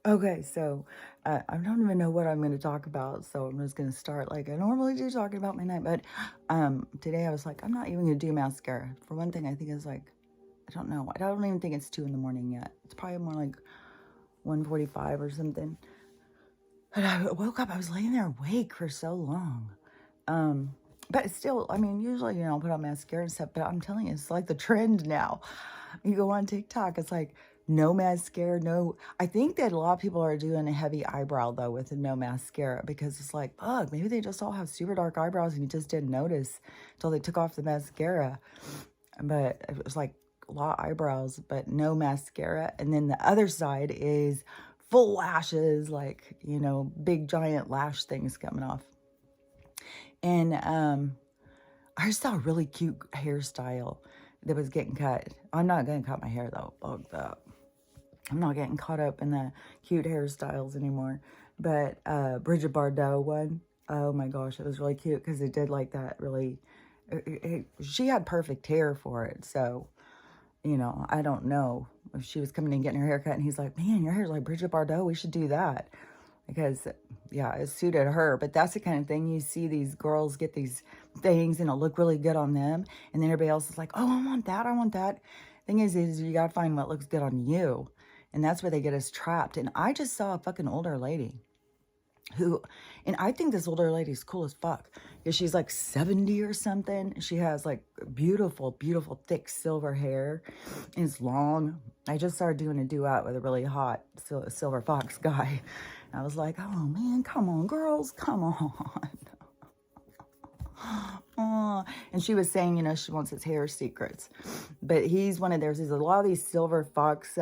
Okay, so I don't even know what I'm going to talk about, so I'm just going to start like I normally do, talking about my night. But today I was like, I'm not even going to do mascara. For one thing, I think it's like, I don't know. I don't even think it's 2 in the morning yet. It's probably more like 1:45 or something. And I woke up, I was laying there awake for so long. But still, I mean, usually, I'll put on mascara and stuff, but I'm telling you, it's like the trend now. You go on TikTok, it's like no mascara, no. I think that a lot of people are doing a heavy eyebrow though with no mascara because it's like, fuck, maybe they just all have super dark eyebrows and you just didn't notice until they took off the mascara. But it was like a lot of eyebrows, but no mascara. And then the other side is full lashes, like, big giant lash things coming off. And I just saw a really cute hairstyle that was getting cut. I'm not going to cut my hair though. Fuck that. I'm not getting caught up in the cute hairstyles anymore. But Bridget Bardot one, oh my gosh, it was really cute because it did like that really. She had perfect hair for it. So, I don't know if she was coming and getting her hair cut and he's like, man, your hair's like Bridget Bardot. We should do that. Because, yeah, it suited her. But that's the kind of thing you see these girls get these things and it'll look really good on them. And then everybody else is like, oh, I want that. I want that. Thing is you got to find what looks good on you. And that's where they get us trapped. And I just saw a fucking older lady and I think this older lady's cool as fuck. Because she's like 70 or something. She has like beautiful, beautiful, thick silver hair. And it's long. I just started doing a duet with a really hot silver fox guy. And I was like, oh man, come on, girls, come on. Oh, and she was saying, she wants his hair secrets. But he's one of theirs. There's a lot of these silver fox,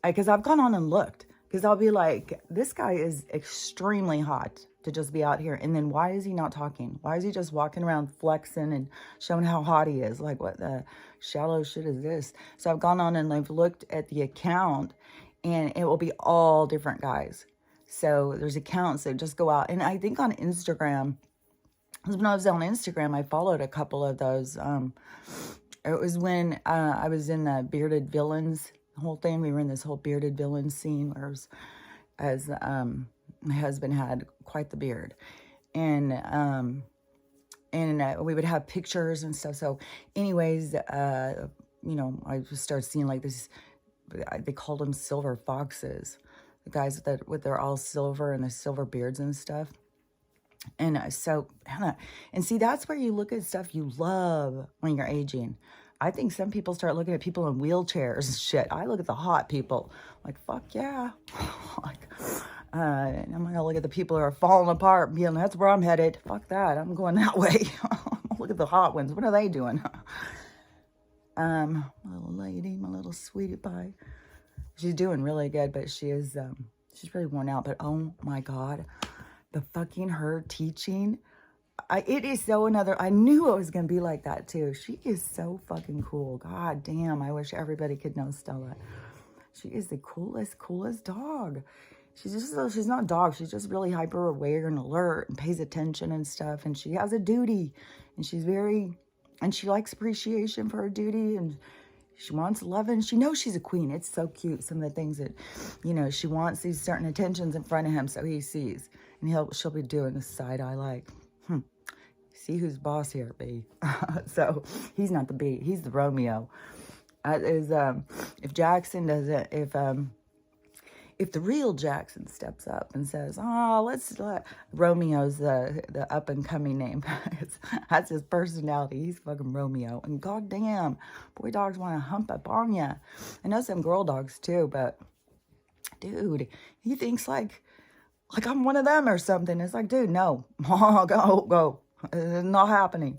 because I've gone on and looked. Because I'll be like, this guy is extremely hot to just be out here. And then why is he not talking? Why is he just walking around flexing and showing how hot he is? Like, what the shallow shit is this? So I've gone on and I've looked at the account and it will be all different guys. So there's accounts that just go out. And I think on Instagram, when I was on Instagram, I followed a couple of those. It was when I was in the Bearded Villains whole thing. We were in this whole bearded villain scene where it was, my husband had quite the beard, and we would have pictures and stuff. So anyways, I just started seeing like this, they called them silver foxes, the guys that with their all silver and the silver beards and stuff. And so, and see, that's where you look at stuff you love when you're aging. I think some people start looking at people in wheelchairs and shit. I look at the hot people, like, fuck yeah. Like, and I'm gonna look at the people who are falling apart and being, that's where I'm headed. Fuck that, I'm going that way. Look at the hot ones, what are they doing? My little lady, my little sweetie pie. She's doing really good, but she is, she's really worn out. But oh my God, the fucking her teaching. It is so another, I knew it was going to be like that too. She is so fucking cool. God damn, I wish everybody could know Stella. She is the coolest dog. She's not a dog. She's just really hyper aware and alert and pays attention and stuff. And she has a duty and and she likes appreciation for her duty and she wants love and she knows she's a queen. It's so cute. Some of the things that, she wants these certain attentions in front of him so he sees. And she'll be doing the side eye like, see who's boss here, B. So he's not the B, he's the Romeo. If Jackson doesn't, if the real Jackson steps up and says, oh, let's let Romeo's the up and coming name. That's his personality. He's fucking Romeo. And goddamn, boy dogs want to hump up on you. I know some girl dogs too, but dude, he thinks like I'm one of them or something. It's like, dude, no, go. It's not happening.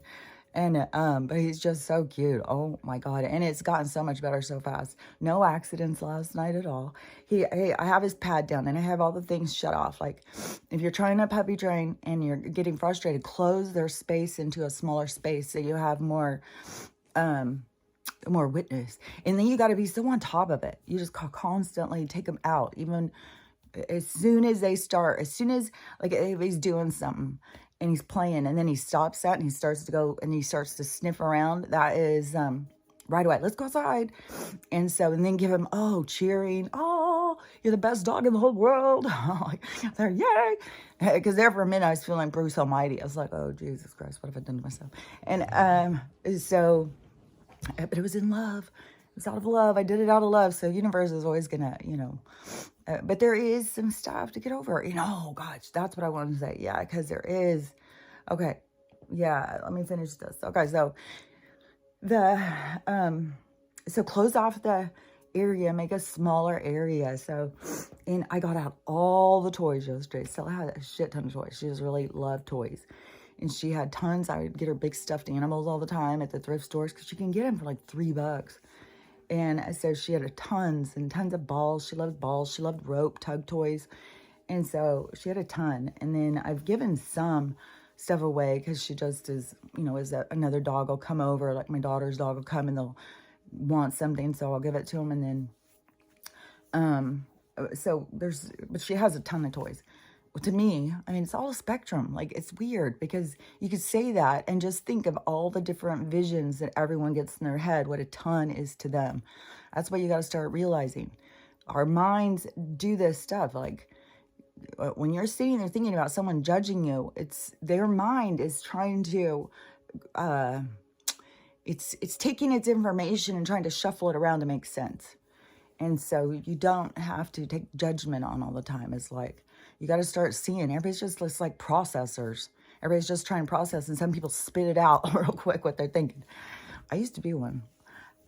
And but he's just so cute. Oh my God. And it's gotten so much better so fast. No accidents last night at all. I have his pad down and I have all the things shut off. Like if you're trying to puppy train and you're getting frustrated, close their space into a smaller space so you have more witness. And then you got to be so on top of it. You just constantly take them out. Even as soon as like if he's doing something and he's playing and then he stops that and he starts to go and he starts to sniff around, that is right away, let's go outside. And then give him, cheering, you're the best dog in the whole world. Like, they're, yay. Because there for a minute, I was feeling like Bruce Almighty. I was like, oh, Jesus Christ, what have I done to myself? And so, but it was in love. It was out of love. I did it out of love. So universe is always going to, but there is some stuff to get over. Oh, gosh, that's what I wanted to say. Yeah, because there is. Okay. Yeah, let me finish this. Okay, so so close off the area, make a smaller area. So, and I got out all the toys yesterday. Stella had a shit ton of toys. She just really loved toys. And she had tons. I would get her big stuffed animals all the time at the thrift stores because she can get them for like $3. And so she had tons and tons of balls. She loved balls. She loved rope, tug toys. And so she had a ton. And then I've given some stuff away because she just is, another dog will come over. Like my daughter's dog will come and they'll want something. So I'll give it to them. And then, but she has a ton of toys. To me, it's all a spectrum. Like, it's weird because you could say that and just think of all the different visions that everyone gets in their head, what a ton is to them. That's what you got to start realizing. Our minds do this stuff. Like, when you're sitting there thinking about someone judging you, it's their mind is trying to, it's taking its information and trying to shuffle it around to make sense. And so you don't have to take judgment on all the time. It's like, you got to start seeing everybody's just like processors. Everybody's just trying to process, and some people spit it out real quick what they're thinking. I used to be one.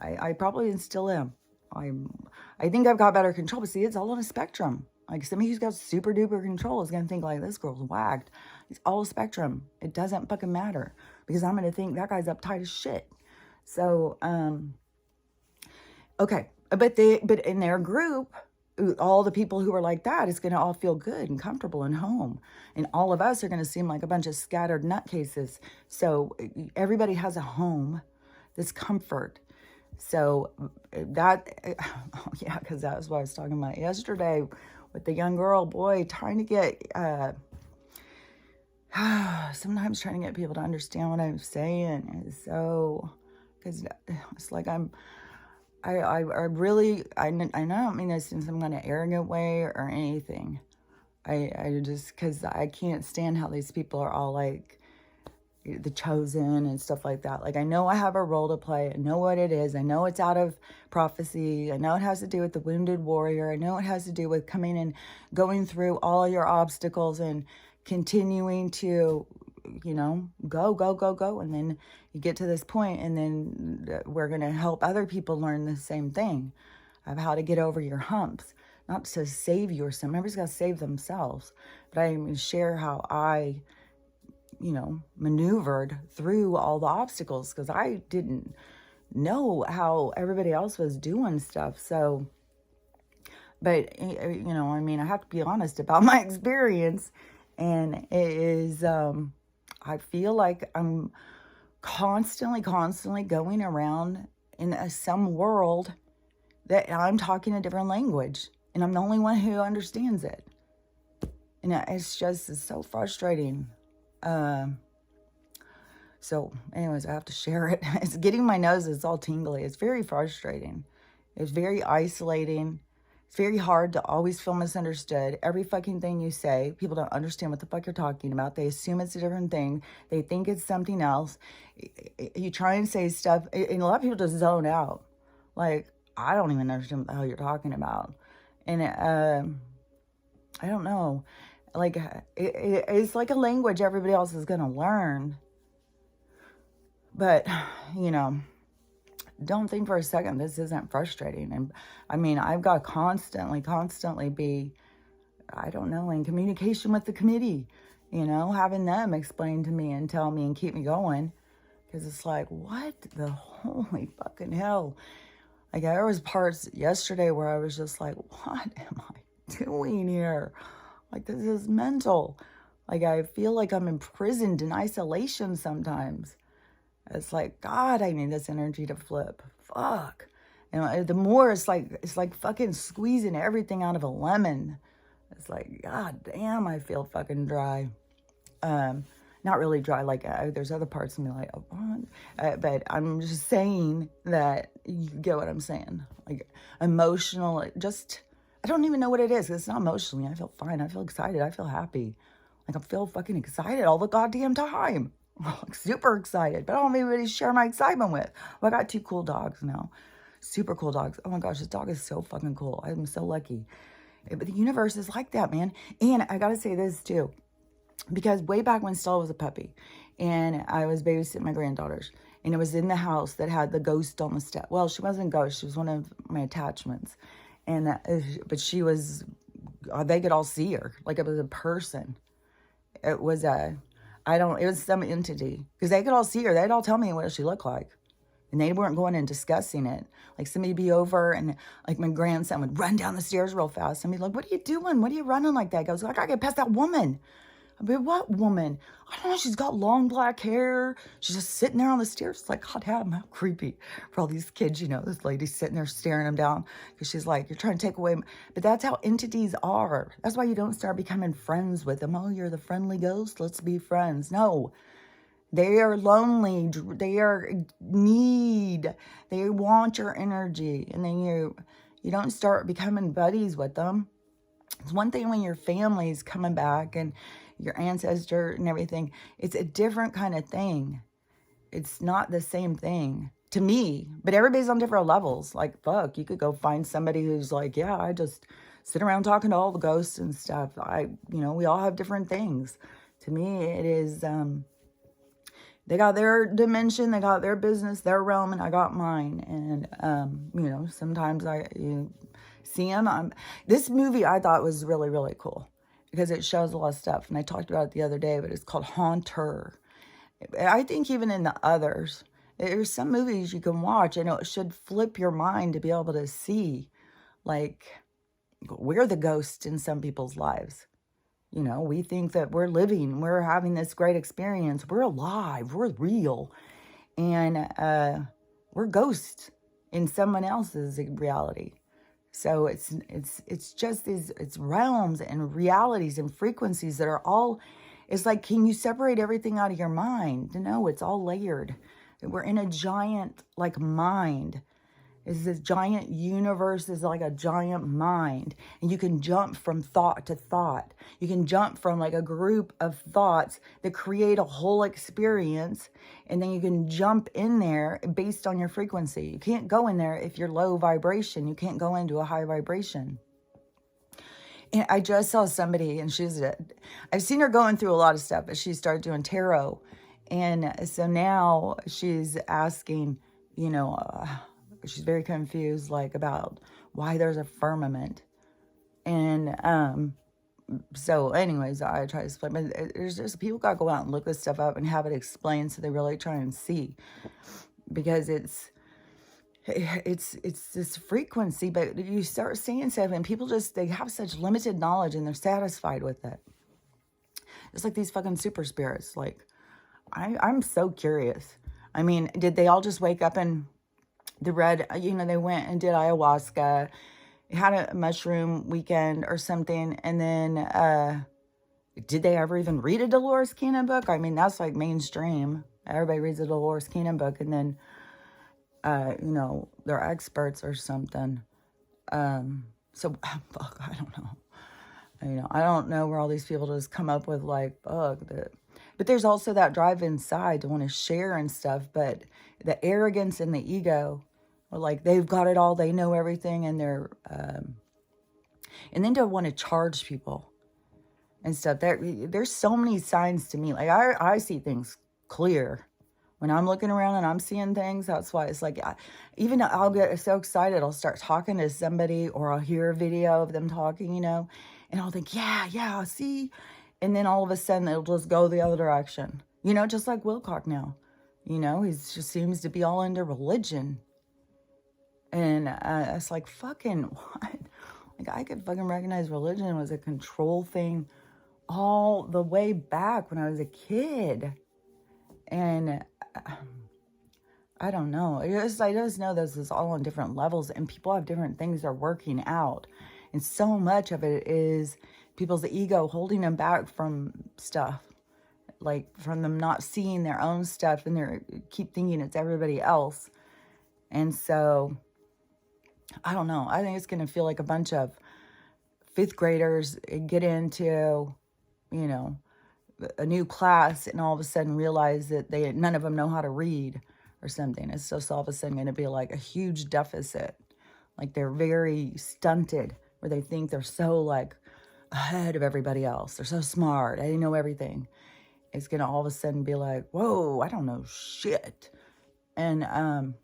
I probably still am. I think I've got better control, but see, it's all on a spectrum. Like, somebody who's got super duper control is going to think like, this girl's whacked. It's all a spectrum. It doesn't fucking matter because I'm going to think that guy's uptight as shit. So, okay. But in their group, all the people who are like that, it's going to all feel good and comfortable and home. And all of us are going to seem like a bunch of scattered nutcases. So everybody has a home, this comfort. So that, yeah, because that was what I was talking about yesterday with the young girl, boy, trying to get, sometimes trying to get people to understand what I'm saying is so, because it's like I really, I don't mean this in some kind of arrogant way or anything. I just, because I can't stand how these people are all like the chosen and stuff like that. Like, I know I have a role to play. I know what it is. I know it's out of prophecy. I know it has to do with the wounded warrior. I know it has to do with coming and going through all your obstacles and continuing to, go. And then you get to this point, and then we're going to help other people learn the same thing of how to get over your humps. Not to save you or something. Everybody's got to save themselves. But I'm going to share how I, maneuvered through all the obstacles because I didn't know how everybody else was doing stuff. So, but, I have to be honest about my experience. And it is, I feel like I'm constantly going around in some world that I'm talking a different language. And I'm the only one who understands it. And it's so frustrating. So anyways, I have to share it. It's getting my nose, it's all tingly. It's very frustrating. It's very isolating. It's very hard to always feel misunderstood. Every fucking thing you say, people don't understand what the fuck you're talking about. They assume it's a different thing. They think it's something else. You try and say stuff, and a lot of people just zone out. Like, I don't even understand what the hell you're talking about. And I don't know. Like, it's like a language everybody else is going to learn. But, don't think for a second this isn't frustrating. And I've got to constantly be, I don't know, in communication with the committee, having them explain to me and tell me and keep me going. Because it's like, what the holy fucking hell? Like, there was parts yesterday where I was just like, what am I doing here? Like, this is mental. Like, I feel like I'm imprisoned in isolation sometimes. It's like, God, I need this energy to flip. Fuck. The more it's like fucking squeezing everything out of a lemon. It's like, God damn, I feel fucking dry. Not really dry. Like, there's other parts of me like, oh, what? But I'm just saying that you get what I'm saying. Like, emotional, just I don't even know what it is. It's not emotionally. I feel fine. I feel excited. I feel happy. Like I feel fucking excited all the goddamn time. Like super excited, but I don't have anybody to share my excitement with. Well, I got 2 cool dogs now. Super cool dogs. Oh my gosh, this dog is so fucking cool. I'm so lucky. But the universe is like that, man. And I gotta say this too, because way back when Stella was a puppy and I was babysitting my granddaughters, and it was in the house that had the ghost on the step. Well, she wasn't a ghost. She was one of my attachments. And but she was, they could all see her like it was a person. It was it was some entity, because they could all see her. They'd all tell me what she looked like, and they weren't going and discussing it. Like somebody be over, and like my grandson would run down the stairs real fast and be like, "What are you doing? What are you running like that?" I goes, "I gotta get past that woman." I mean, what woman? I don't know. She's got long black hair. She's just sitting there on the stairs. It's like, God damn, how creepy for all these kids, you know, this lady's sitting there staring them down because she's like, you're trying to take away. But that's how entities are. That's why you don't start becoming friends with them. Oh, you're the friendly ghost. Let's be friends. No, they are lonely. They are need. They want your energy. And then you don't start becoming buddies with them. It's one thing when your family's coming back and your ancestor and everything. It's a different kind of thing. It's not the same thing to me, but everybody's on different levels. Like, fuck, you could go find somebody who's like, yeah, I just sit around talking to all the ghosts and stuff. We all have different things. To me, it is, they got their dimension, they got their business, their realm, and I got mine. And, sometimes you see them. This movie I thought was really, really cool because it shows a lot of stuff. And I talked about it the other day, but it's called Haunter. I think even in the others, there's some movies you can watch and it should flip your mind to be able to see, like, we're the ghosts in some people's lives. We think that we're living, we're having this great experience. We're alive, we're real. And we're ghosts in someone else's reality. So it's just it's realms and realities and frequencies that are all, it's like, can you separate everything out of your mind? No, it's all layered. We're in a giant, like, mind. Is this giant universe is like a giant mind, and you can jump from thought to thought. You can jump from like a group of thoughts that create a whole experience, and then you can jump in there based on your frequency. You can't go in there if you're low vibration. You can't go into a high vibration. And I just saw somebody, and I've seen her going through a lot of stuff, but she started doing tarot. And so now she's asking, she's very confused, like, about why there's a firmament. And so anyways, I try to explain, but there's just, people got to go out and look this stuff up and have it explained so they really try and see, because it's this frequency. But you start seeing stuff and people they have such limited knowledge and they're satisfied with it. It's like these fucking super spirits. Like, I'm so curious. I mean, did they all just wake up and they went and did ayahuasca, had a mushroom weekend or something, and then did they ever even read a Dolores Cannon book? I mean, that's like mainstream. Everybody reads a Dolores Cannon book, and then they're experts or something. So fuck, I don't know. I don't know where all these people just come up with, like, fuck that. But there's also that drive inside to want to share and stuff. But the arrogance and the ego, or like they've got it all, they know everything, and they're and then to want to charge people and stuff. There's so many signs to me. Like, I see things clear when I'm looking around and I'm seeing things. That's why it's like, even I'll get so excited, I'll start talking to somebody, or I'll hear a video of them talking, and I'll think, yeah, see. And then all of a sudden it'll just go the other direction, just like Wilcock now. He just seems to be all into religion. And it's like, fucking what? Like, I could fucking recognize religion was a control thing all the way back when I was a kid. And I don't know. I just know this is all on different levels, and people have different things they're working out. And so much of it is people's ego holding them back from stuff. Like, from them not seeing their own stuff, and they keep thinking it's everybody else. And so, I don't know. I think it's going to feel like a bunch of fifth graders get into, you know, a new class and all of a sudden realize that none of them know how to read or something. It's just all of a sudden going to be like a huge deficit. Like they're very stunted, where they think they're so like ahead of everybody else. They're so smart. I didn't know everything. It's going to all of a sudden be like, whoa, I don't know shit. And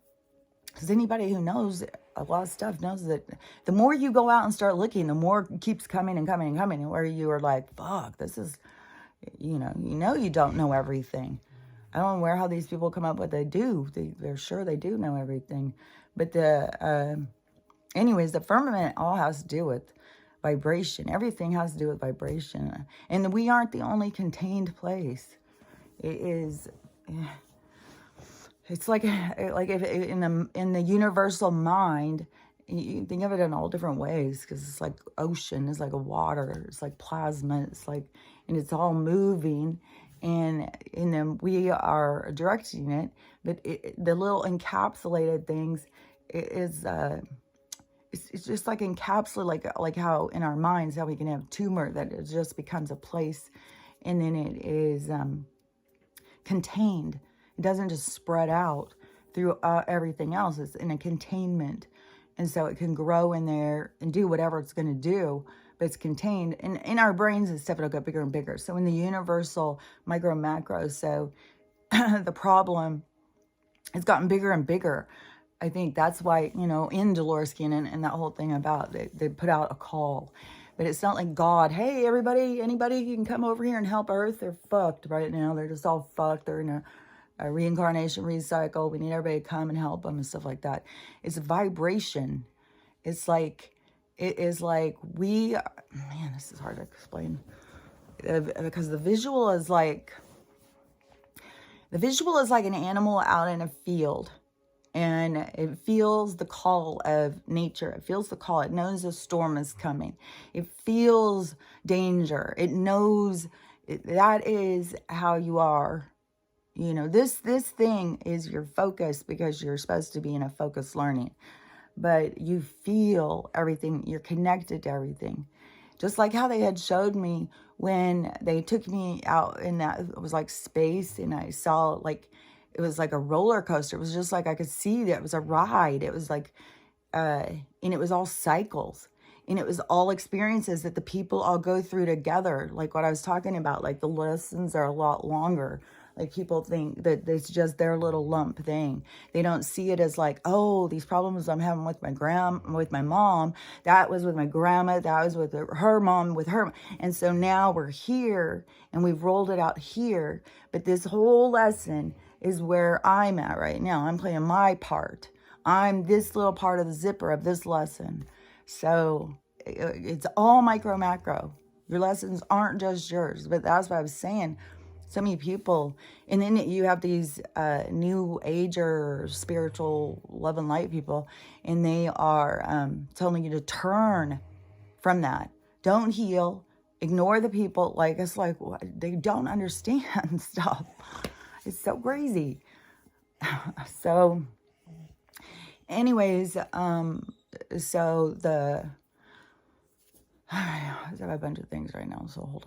because anybody who knows a lot of stuff knows that the more you go out and start looking, the more keeps coming and coming and coming, where you are like, fuck, this is, you know you don't know everything. I don't know how these people come up with they do. They're sure they do know everything. But anyways, the firmament all has to do with vibration. Everything has to do with vibration. And we aren't the only contained place. It is... It's like if in the universal mind, you think of it in all different ways, because it's like ocean, it's like a water, it's like plasma, it's like, and it's all moving, and then we are directing it, but the little encapsulated things is it's just like encapsulated, like how in our minds, how we can have tumor that it just becomes a place, and then it is contained. It doesn't just spread out through everything else. It's in a containment. And so it can grow in there and do whatever it's going to do, but it's contained. And in our brains and stuff, it'll get bigger and bigger. So in the universal micro macro, so the problem has gotten bigger and bigger. I think that's why, in Dolores Cannon and that whole thing about they put out a call. But it's not like God, hey, everybody, anybody, you can come over here and help Earth. They're fucked right now. They're just all fucked. They're in a reincarnation recycle. We need everybody to come and help them and stuff like that. It's a vibration. It's like, it is like man, this is hard to explain. Because the visual is like an animal out in a field. And it feels the call of nature. It feels the call. It knows a storm is coming. It feels danger. It knows that is how you are. This thing is your focus, because you're supposed to be in a focused learning. But you feel everything. You're connected to everything. Just like how they had showed me when they took me out in that, it was like space, and I saw like, it was like a roller coaster. It was just like I could see that it was a ride. It was like, and it was all cycles. And it was all experiences that the people all go through together. Like what I was talking about, like the lessons are a lot longer. Like people think that it's just their little lump thing. They don't see it as like, oh, these problems I'm having with my mom, that was with my grandma, that was with her mom, with her. And so now we're here and we've rolled it out here. But this whole lesson is where I'm at right now. I'm playing my part. I'm this little part of the zipper of this lesson. So it's all micro macro. Your lessons aren't just yours. But that's what I was saying. So many people, and then you have these new age or spiritual love and light people, and they are telling you to turn from that. Don't heal. Ignore the people. Like, it's like, what? They don't understand stuff. It's so crazy. So anyways, so I have a bunch of things right now, so hold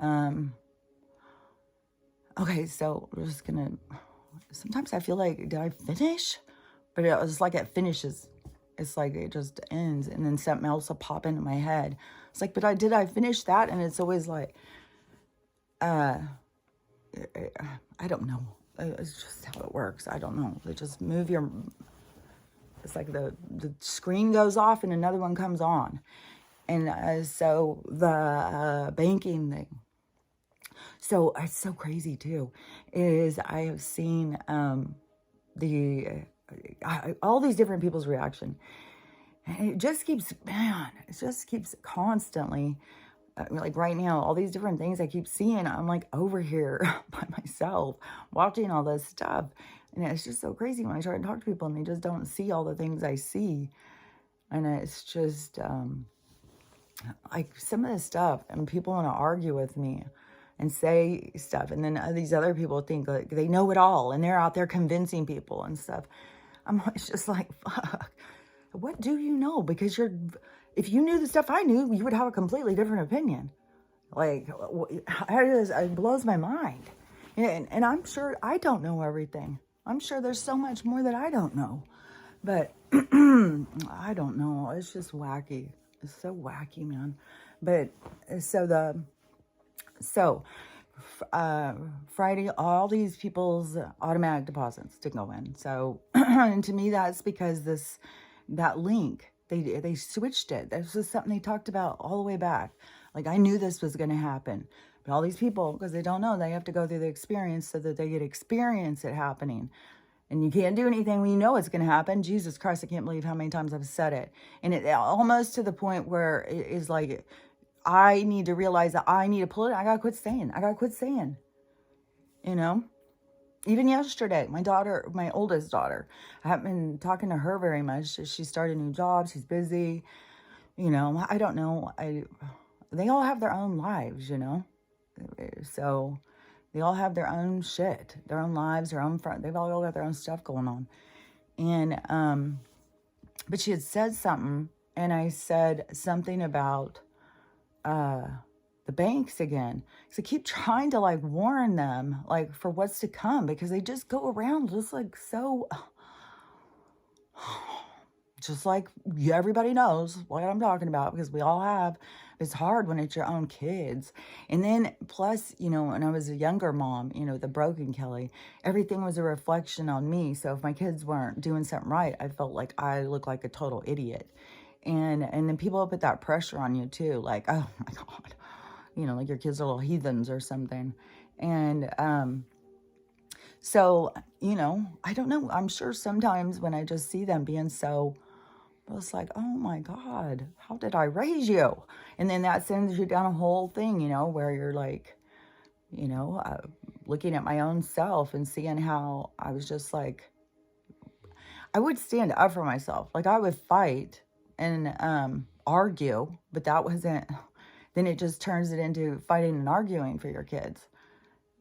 on. Okay, so we're just gonna, sometimes I feel like, did I finish? But it was like it finishes. It's like it just ends, and then something else will pop into my head. It's like, but did I finish that? And it's always like, I don't know. It's just how it works. I don't know. They just move it's like the screen goes off and another one comes on. And so the banking thing. So it's so crazy too, is I have seen all these different people's reaction. And it just keeps constantly, like right now, all these different things I keep seeing. I'm like over here by myself watching all this stuff. And it's just so crazy when I try to talk to people and they just don't see all the things I see. And it's just like some of this stuff, and people want to argue with me and say stuff. And then these other people think like they know it all and they're out there convincing people and stuff. It's just like, fuck, what do you know? Because If you knew the stuff I knew, you would have a completely different opinion. Like, it blows my mind. And I'm sure I don't know everything. I'm sure there's so much more that I don't know. But I don't know. It's just wacky. It's so wacky, man. But so Friday, all these people's automatic deposits to go in. So, and to me, that's because that link, they switched it. This was something they talked about all the way back. Like, I knew this was going to happen. But all these people, because they don't know, they have to go through the experience so that they get experience it happening. And you can't do anything when you know it's going to happen. Jesus Christ, I can't believe how many times I've said it. And it almost to the point where it is like, I need to realize that I need to pull it. I got to quit saying. You know? Even yesterday, my oldest daughter, I haven't been talking to her very much. She started a new job. She's busy. You know, I don't know. They all have their own lives, you know? So they all have their own shit, their own lives, their own front. They've all got their own stuff going on. And, but she had said something, and I said something about, the banks again. So I keep trying to like warn them, like for what's to come, because they just go around just like so, just like everybody knows what I'm talking about, because we all have. It's hard when it's your own kids. And then plus, you know, when I was a younger mom, you know, the broken Kelly, everything was a reflection on me. So if my kids weren't doing something right, I felt like I looked like a total idiot. And then people put that pressure on you too, like, oh my God, you know, like your kids are little heathens or something. And so, you know, I don't know. I'm sure sometimes when I just see them being so, it's like, oh my God, how did I raise you? And then that sends you down a whole thing, you know, where you're like, you know, looking at my own self and seeing how I was just like, I would stand up for myself. Like I would fight and argue, but that wasn't, then it just turns it into fighting and arguing for your kids.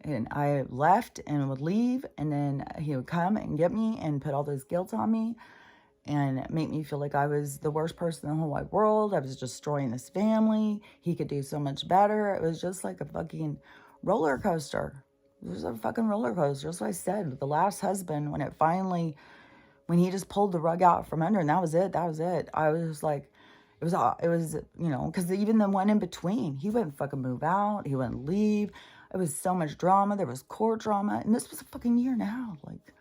And I left and would leave, and then he would come and get me and put all this guilt on me and make me feel like I was the worst person in the whole wide world. I was destroying this family. He could do so much better. It was just like a fucking roller coaster. It was a fucking roller coaster. That's what I said. The last husband, when he just pulled the rug out from under, and that was it. I was like, it was, you know, because even the one in between, he wouldn't fucking move out. He wouldn't leave. It was so much drama. There was court drama. And this was a fucking year and a half. Like,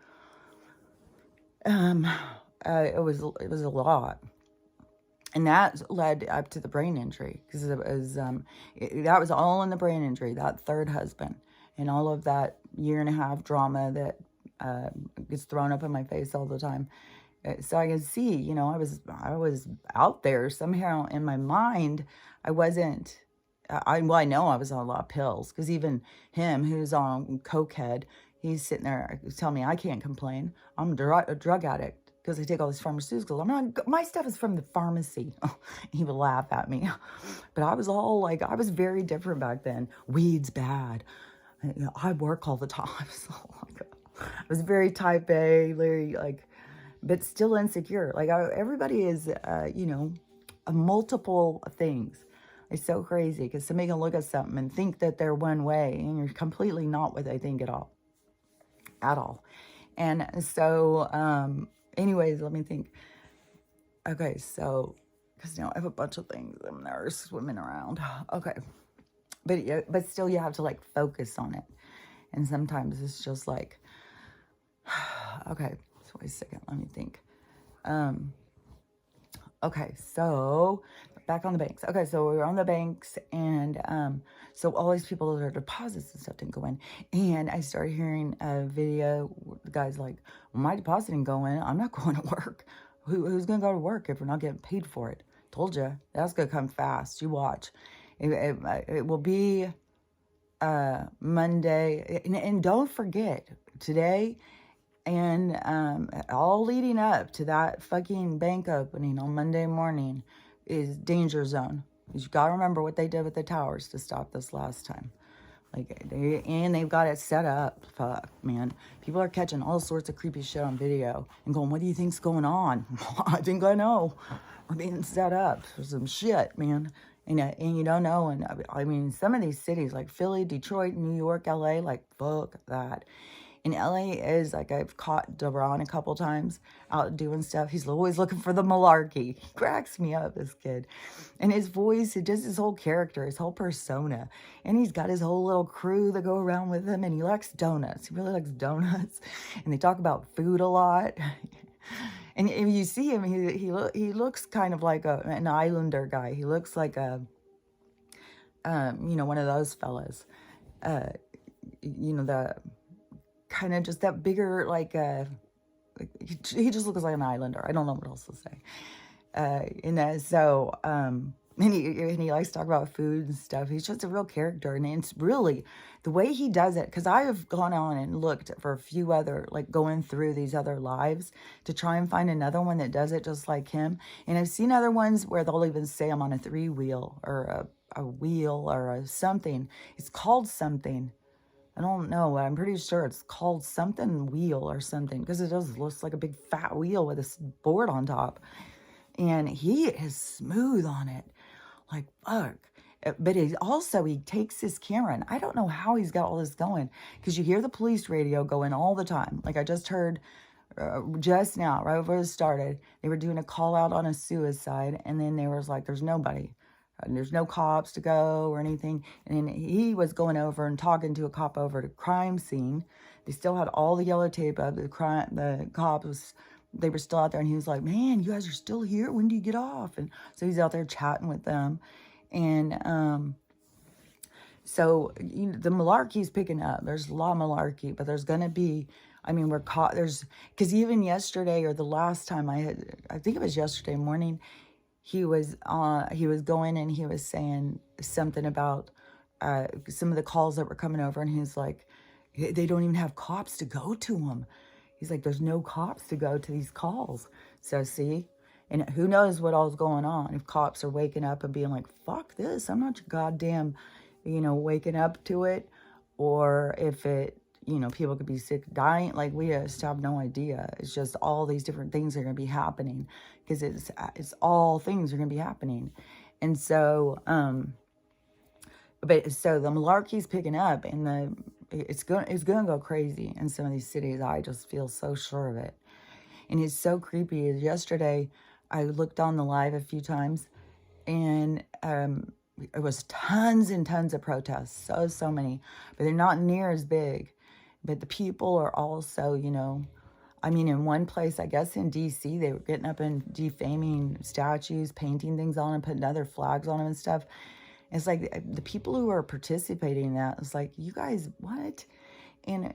it was a lot. And that led up to the brain injury, because it was, that was all in the brain injury, that third husband, and all of that year and a half drama that gets thrown up in my face all the time. So I can see, you know, I was out there somehow in my mind. I wasn't, I know I was on a lot of pills, because even him, who's on cokehead, he's sitting there telling me I can't complain. I'm a drug addict because I take all these pharmaceuticals. I'm not, my stuff is from the pharmacy. He would laugh at me. But I was all like, I was very different back then. Weed's bad. You know, I work all the time. So like, I was very type A, very like, but still insecure. Like everybody is, you know, multiple things. It's so crazy, because somebody can look at something and think that they're one way, and you're completely not what they think at all. And so, anyways, let me think. Okay, so, because now I have a bunch of things and they're swimming around. Okay, but still, you have to like focus on it, and sometimes it's just like, okay. So wait a second, let me think. Okay, so back on the banks. Okay, so we were on the banks, and so all these people, their deposits and stuff didn't go in. And I started hearing a video, the guy's like, well, my deposit didn't go in. I'm not going to work. Who's going to go to work if we're not getting paid for it? Told you, that's going to come fast. You watch. It will be Monday. And don't forget, today, and all leading up to that fucking bank opening on Monday morning is danger zone. You got to remember what they did with the towers to stop this last time. Like, they've got it set up. Fuck, man. People are catching all sorts of creepy shit on video and going, what do you think's going on? I think I know. We're being set up for some shit, man. And you don't know. And I mean, some of these cities like Philly, Detroit, New York, LA, like, fuck that. In LA is like, I've caught Deron a couple times out doing stuff. He's always looking for the malarkey. He cracks me up, this kid. And his voice, it just his whole character, his whole persona. And he's got his whole little crew that go around with him. And he likes donuts. He really likes donuts. And they talk about food a lot. And if you see him, he looks kind of like an Islander guy. He looks like one of those fellas. The kind of just that bigger, like, he just looks like an Islander. I don't know what else to say. And he likes to talk about food and stuff. He's just a real character. And it's really the way he does it, because I have gone on and looked for a few other, like, going through these other lives to try and find another one that does it just like him. And I've seen other ones where they'll even say I'm on a 3-wheel or a wheel or a something. It's called something. I don't know. I'm pretty sure it's called something wheel or something, because it does look like a big fat wheel with a board on top. And he is smooth on it. Like, fuck. But he takes his camera, and I don't know how he's got all this going, because you hear the police radio going all the time. Like I just heard just now, right before it started, they were doing a call out on a suicide, and then there was like, there's nobody. And there's no cops to go or anything. And then he was going over and talking to a cop over at a crime scene. They still had all the yellow tape up. The cops, they were still out there. And he was like, man, you guys are still here? When do you get off? And so he's out there chatting with them. And the malarkey's picking up. There's a lot of malarkey, but there's going to be, we're caught. Because even yesterday or the last time I think it was yesterday morning, he was going and he was saying something about some of the calls that were coming over, and he's like, they don't even have cops to go to them. He's like, there's no cops to go to these calls. So see, and who knows what all's going on, if cops are waking up and being like, fuck this, I'm not your goddamn, waking up to it, or if it, people could be sick, dying. Like, we just have no idea. It's just all these different things are going to be happening, because it's all things are going to be happening. And so, so the malarkey's picking up, and it's going to go crazy in some of these cities. I just feel so sure of it. And it's so creepy. Yesterday, I looked on the live a few times, and it was tons and tons of protests. So many. But they're not near as big. But the people are also, in one place, I guess in D.C., they were getting up and defaming statues, painting things on them, putting other flags on them and stuff. It's like the people who are participating in that, it's like, you guys, what? And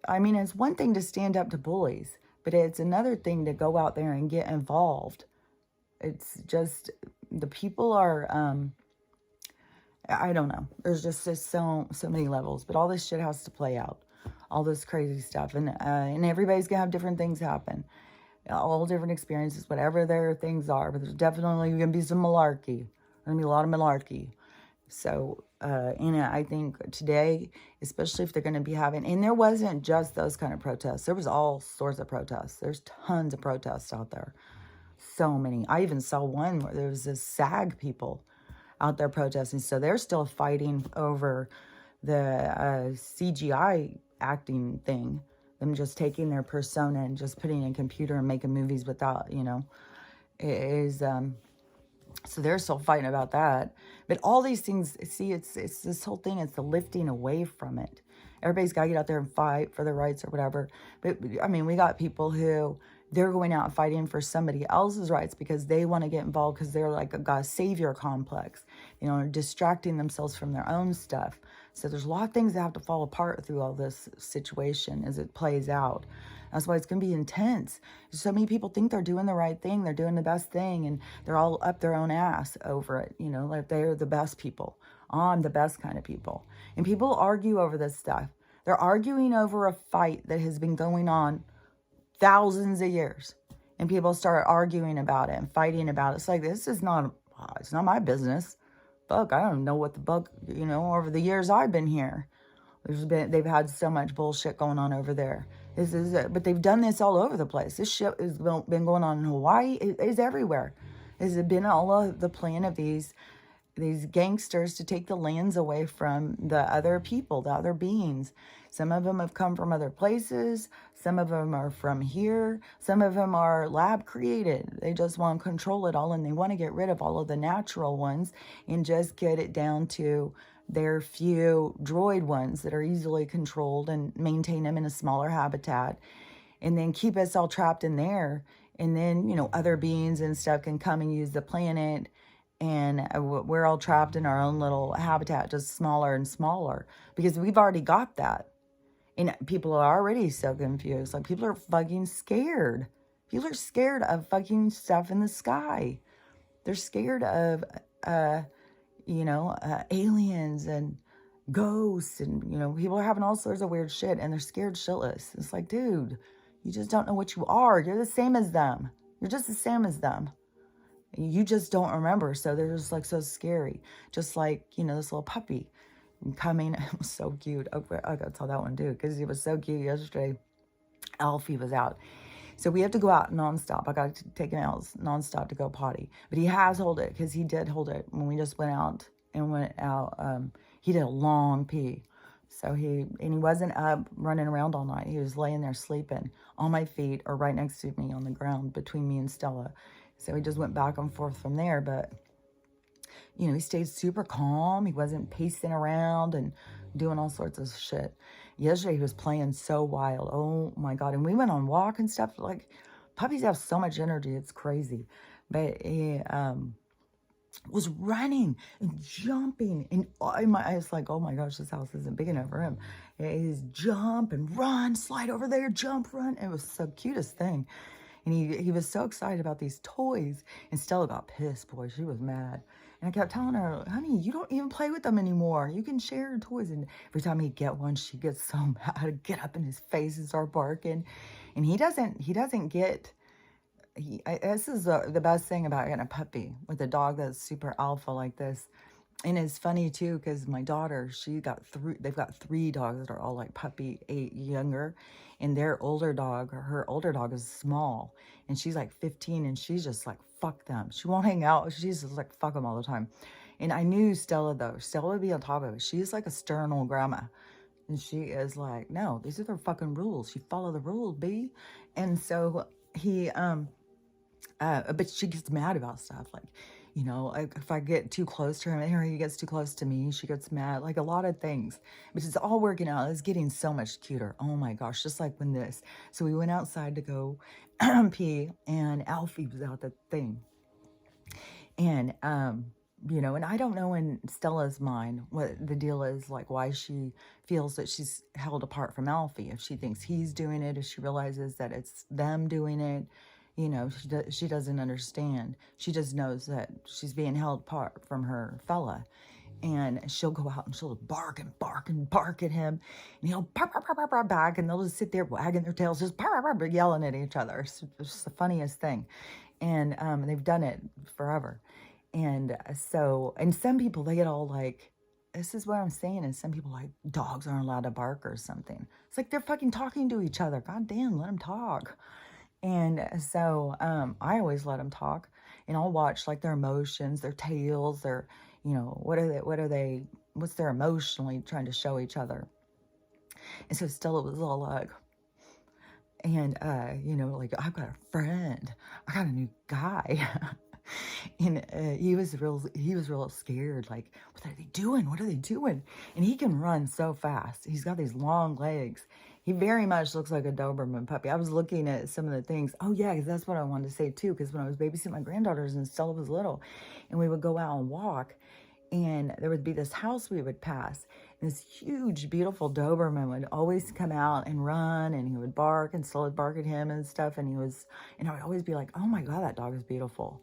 it's one thing to stand up to bullies, but it's another thing to go out there and get involved. It's just, the people are, I don't know. There's just so many levels, but all this shit has to play out, all this crazy stuff, and everybody's gonna have different things happen, all different experiences, whatever their things are. But there's definitely gonna be some malarkey. There's gonna be a lot of malarkey. So, I think today, especially if they're gonna be having, and there wasn't just those kind of protests. There was all sorts of protests. There's tons of protests out there. So many. I even saw one where there was this SAG people out there protesting. So they're still fighting over the CGI acting thing, them just taking their persona and just putting in a computer and making movies without, so they're still fighting about that. But all these things, see, it's this whole thing, it's the lifting away from it. Everybody's got to get out there and fight for their rights or whatever. But we got people who, they're going out and fighting for somebody else's rights because they want to get involved, because they're like got a savior complex, distracting themselves from their own stuff. So there's a lot of things that have to fall apart through all this situation as it plays out. That's why it's going to be intense. So many people think they're doing the right thing, they're doing the best thing, and they're all up their own ass over it, like they're the best people. I'm the best kind of people. And people argue over this stuff. They're arguing over a fight that has been going on thousands of years, and people start arguing about it and fighting about it. It's like, it's not my business. Fuck, I don't know what the fuck, over the years I've been here. They've had so much bullshit going on over there. This is it. But they've done this all over the place. This shit has been going on in Hawaii. It is everywhere. Has been all of the plan of these gangsters to take the lands away from the other people, the other beings. Some of them have come from other places. Some of them are from here. Some of them are lab created. They just want to control it all, and they want to get rid of all of the natural ones and just get it down to their few droid ones that are easily controlled and maintain them in a smaller habitat, and then keep us all trapped in there. And then, other beings and stuff can come and use the planet, and we're all trapped in our own little habitat, just smaller and smaller, because we've already got that. And people are already so confused. Like, people are fucking scared. People are scared of fucking stuff in the sky. They're scared of, aliens and ghosts, and, people are having all sorts of weird shit, and they're scared shitless. It's like, dude, you just don't know what you are. You're the same as them. You're just the same as them. You just don't remember. So they're just like so scary. Just like, this little puppy coming. It was so cute. I gotta tell that one too, because he was so cute yesterday. Alfie was out. So we have to go out nonstop. I got to take him out nonstop to go potty. But he has hold it, because he did hold it when we just went out. He did a long pee. So he wasn't up running around all night. He was laying there sleeping on my feet or right next to me on the ground between me and Stella. So he just went back and forth from there. But, he stayed super calm. He wasn't pacing around and doing all sorts of shit. Yesterday he was playing so wild. Oh my God. And we went on walk and stuff. Like, puppies have so much energy. It's crazy. But he was running and jumping. And I was like, oh my gosh, this house isn't big enough for him. He's jump and run, slide over there, jump, run. It was the cutest thing. And he was so excited about these toys. And Stella got pissed, boy. She was mad. And I kept telling her, honey, you don't even play with them anymore. You can share your toys. And every time he'd get one, she gets so mad. I'd get up in his face and start barking. And he doesn't get... this is the best thing about getting a puppy with a dog that's super alpha like this. And it's funny too, because my daughter, they've got 3 dogs that are all like puppy, 8 younger. And her older dog is small. And she's like 15, and she's just like, fuck them. She won't hang out. She's just like, fuck them all the time. And I knew Stella though. Stella would be on top of it. She's like a stern old grandma. And she is like, no, these are the fucking rules. You follow the rules, B. And so he, but she gets mad about stuff. Like, if I get too close to him, or he gets too close to me, she gets mad. Like, a lot of things. But it's all working out. It's getting so much cuter. Oh my gosh. Just like when this. So we went outside to go pee, and Alfie was out the thing. And, and I don't know in Stella's mind what the deal is, like why she feels that she's held apart from Alfie. If she thinks he's doing it, if she realizes that it's them doing it. She doesn't understand. She just knows that she's being held apart from her fella. And she'll go out and she'll bark and bark and bark at him. And he'll bark, bark, bark, bark, bark back. And they'll just sit there wagging their tails, just bark, bark, bark, yelling at each other. It's just the funniest thing. And they've done it forever. And and some people, they get all like, this is what I'm saying, is some people like, dogs aren't allowed to bark or something. It's like they're fucking talking to each other. God damn, let them talk. And so I always let them talk, and I'll watch like their emotions, their tails, their, what's their emotionally trying to show each other. And so Stella was all like, and, like, I've got a friend, I got a new guy. And he was real scared. Like, what are they doing? What are they doing? And he can run so fast. He's got these long legs. He very much looks like a Doberman puppy. I was looking at some of the things. Oh, yeah, because that's what I wanted to say, too. Because when I was babysitting my granddaughters and Stella was little, and we would go out and walk, and there would be this house we would pass. And this huge, beautiful Doberman would always come out and run, and he would bark, and Stella would bark at him and stuff. And I would always be like, oh, my God, that dog is beautiful.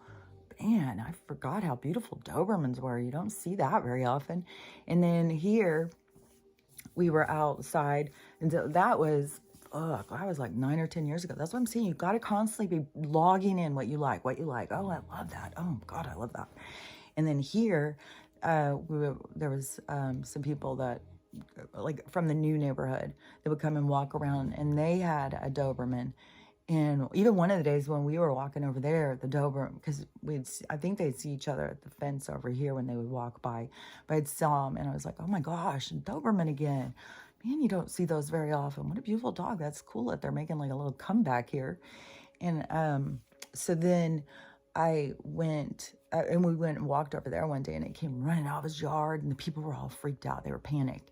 Man, I forgot how beautiful Dobermans were. You don't see that very often. And then here, we were outside, and so that was, I was like 9 or 10 years ago. That's what I'm saying. You've got to constantly be logging in what you like. Oh, I love that. Oh, God, I love that. And then here, there was some people that like from the new neighborhood that would come and walk around, and they had a Doberman. And even one of the days when we were walking over there, the Doberman, because I think they'd see each other at the fence over here when they would walk by. But I'd saw them, and I was like, oh my gosh, Doberman again. Man, you don't see those very often. What a beautiful dog. That's cool that they're making like a little comeback here. And so then I went, and we went and walked over there one day, and it came running out of his yard, and the people were all freaked out. They were panicked.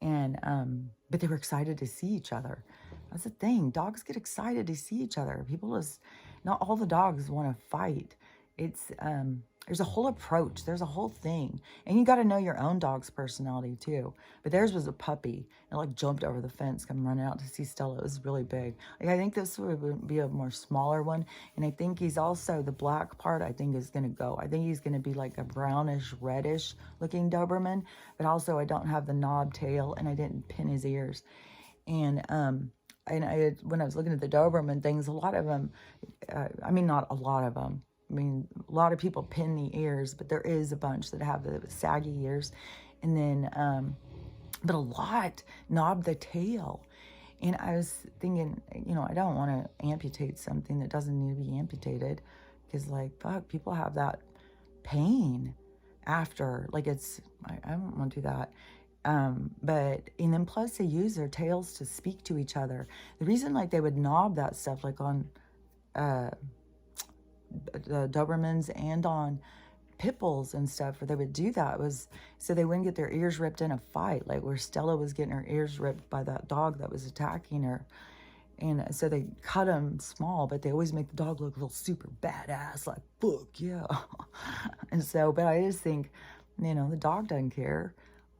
And, but they were excited to see each other. That's the thing. Dogs get excited to see each other. People just, not all the dogs want to fight. It's, there's a whole approach. There's a whole thing. And you got to know your own dog's personality too. But theirs was a puppy. It like jumped over the fence, come running out to see Stella. It was really big. Like, I think this would be a more smaller one. And I think he's also, the black part I think is going to go. I think he's going to be like a brownish, reddish looking Doberman. But also I don't have the knob tail, and I didn't pin his ears. And when I was looking at the Doberman things, a lot of them, I mean, not a lot of them. I mean, a lot of people pin the ears, but there is a bunch that have the saggy ears. And then, but a lot knob the tail. And I was thinking, you know, I don't want to amputate something that doesn't need to be amputated. Because, like, fuck, people have that pain after. Like, I don't want to do that. But, and then plus they use their tails to speak to each other. The reason, like, they would knob that stuff, like on the Dobermans and on pit bulls and stuff, where they would do that, was so they wouldn't get their ears ripped in a fight, like where Stella was getting her ears ripped by that dog that was attacking her. And so they cut them small, but they always make the dog look real super badass, like, fuck yeah. And so, but I just think, you know, the dog doesn't care.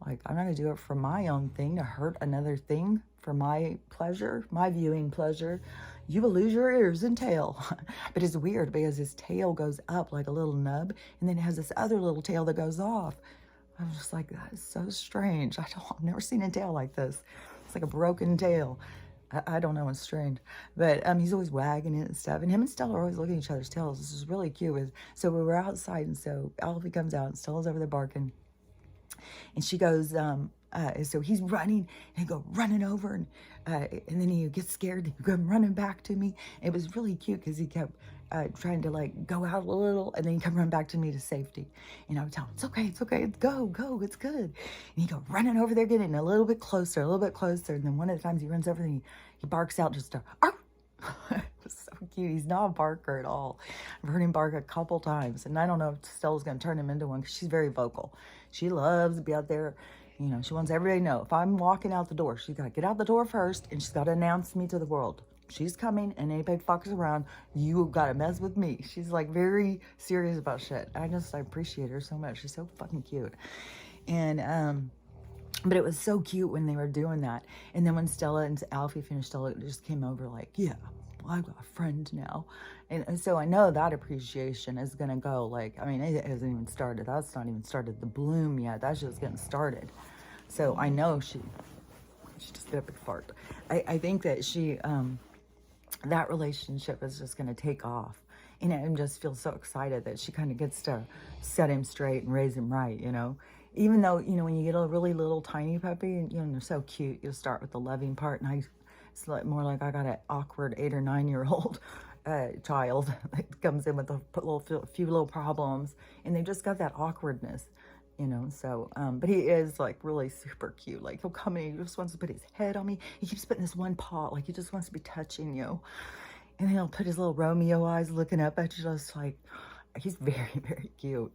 Like, I'm not going to do it for my own thing, to hurt another thing for my pleasure, my viewing pleasure. You will lose your ears and tail. But it's weird because his tail goes up like a little nub, and then it has this other little tail that goes off. I was just like, that is so strange. I've never seen a tail like this. It's like a broken tail. I don't know, it's strange. But he's always wagging it and stuff. And him and Stella are always looking at each other's tails. This is really cute. So we were outside, and so Alfie comes out, and Stella's over there barking. And she goes, so he's running, and he go running over, and then he gets scared, and he come running back to me. It was really cute because he kept trying to like go out a little, and then he come run back to me to safety. And I would tell him, it's okay, go, it's good. And he go running over there, getting a little bit closer. And then one of the times he runs over, and he barks out just a, arf! It was so cute. He's not a barker at all. I've heard him bark a couple times, and I don't know if Stella's going to turn him into one, because she's very vocal. She loves to be out there. You know, she wants everybody to know. If I'm walking out the door, she's got to get out the door first, and she's got to announce me to the world. She's coming, and anybody fucks around, you got to mess with me. She's like very serious about shit. I appreciate her so much. She's so fucking cute. And, but it was so cute when they were doing that. And then when Stella and Alfie finished, Stella just came over like, yeah, well, I've got a friend now. And so I know that appreciation is going to go, like, I mean, it hasn't even started. That's not even started the bloom yet. That's just getting started. So I know she just did a big fart. I think that that relationship is just going to take off. And I just feel so excited that she kind of gets to set him straight and raise him right, you know. Even though, you know, when you get a really little tiny puppy, and, you know, they're so cute, you'll start with the loving part. And it's like more like I got an awkward 8 or 9 year old child that comes in with a few little problems. And they just got that awkwardness, you know. So, but he is like really super cute. Like, he'll come in, he just wants to put his head on me. He keeps putting this one paw, like he just wants to be touching you. And then he'll put his little Romeo eyes looking up at you, just like, he's very, very cute.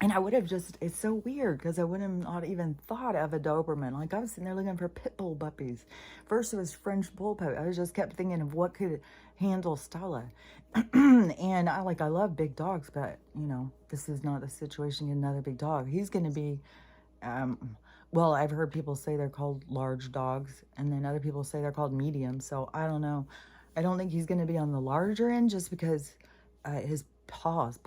And I would have just, it's so weird because I would have not even thought of a Doberman. Like, I was sitting there looking for pit bull puppies. First it was French bull puppy. I just kept thinking of what could handle Stella. And I love big dogs, but, you know, this is not the situation to get another big dog. He's going to be, well, I've heard people say they're called large dogs, and then other people say they're called medium. So I don't know. I don't think he's going to be on the larger end just because his Stella's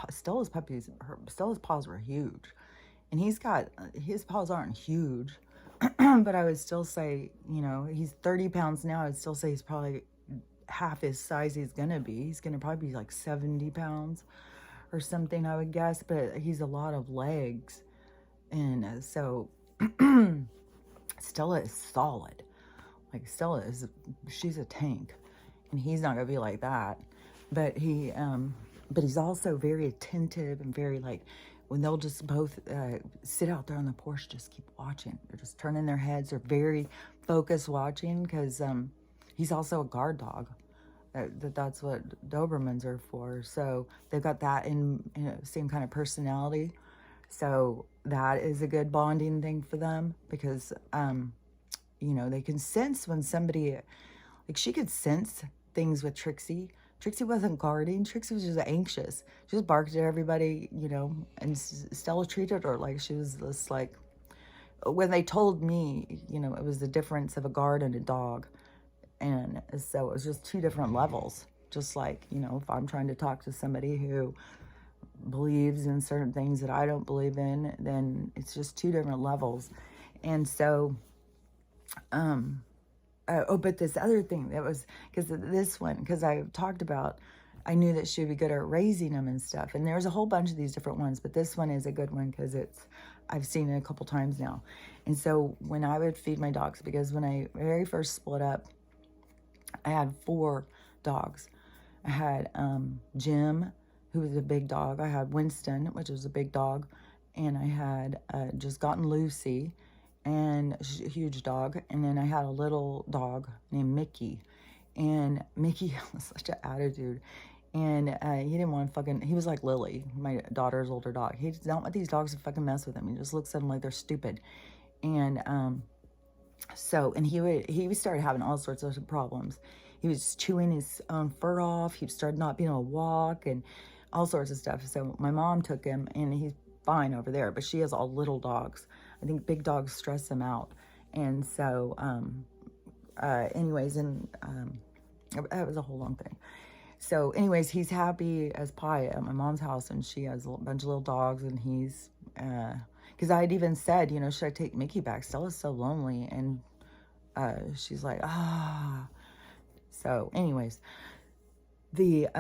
paws were huge, and his paws aren't huge, but I would still say, you know, he's 30 pounds now. I'd still say he's probably half his size he's gonna be. He's gonna probably be like 70 pounds or something, I would guess, but he's a lot of legs. And so Stella is solid. Like she's a tank, and he's not gonna be like that. But but he's also very attentive and very like, when they'll just both sit out there on the porch, just keep watching. They're just turning their heads. They're very focused watching because he's also a guard dog. That's what Dobermans are for. So they've got that same kind of personality. So that is a good bonding thing for them because, they can sense when somebody, like she could sense things with Trixie. Trixie wasn't guarding. Trixie was just anxious. She just barked at everybody, and Stella treated her like she was this, like, when they told me, it was the difference of a guard and a dog. And so it was just two different levels. Just like, if I'm trying to talk to somebody who believes in certain things that I don't believe in, then it's just two different levels. And so, but this other thing that was, because I talked about, I knew that she would be good at raising them and stuff. And there's a whole bunch of these different ones, but this one is a good one because I've seen it a couple times now. And so when I would feed my dogs, because when I very first split up, I had 4 dogs. I had Jim, who was a big dog. I had Winston, which was a big dog. And I had just gotten Lucy, and she's a huge dog. And then I had a little dog named Mickey. And Mickey was such an attitude. And he didn't want to he was like Lily, my daughter's older dog. He does not want these dogs to fucking mess with him. He just looks at them like they're stupid. And and he started having all sorts of problems. He was chewing his own fur off. He started not being able to walk and all sorts of stuff. So my mom took him, and he's fine over there. But she has all little dogs. I think big dogs stress them out. And so, anyways, that was a whole long thing. So, anyways, he's happy as pie at my mom's house, and she has a bunch of little dogs, and he's, because I had even said, should I take Mickey back? Stella's so lonely, and she's like, So, anyways, okay,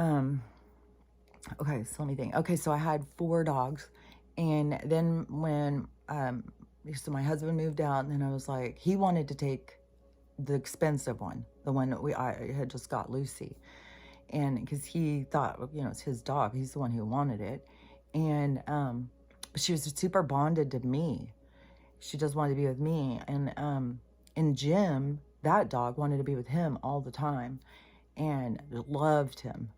so let me think. Okay, so I had 4 dogs, and then when, so my husband moved out, and then I was like, he wanted to take the expensive one, the one that I had just got, Lucy. And because he thought, it's his dog. He's the one who wanted it. And she was super bonded to me. She just wanted to be with me. And Jim, that dog, wanted to be with him all the time and loved him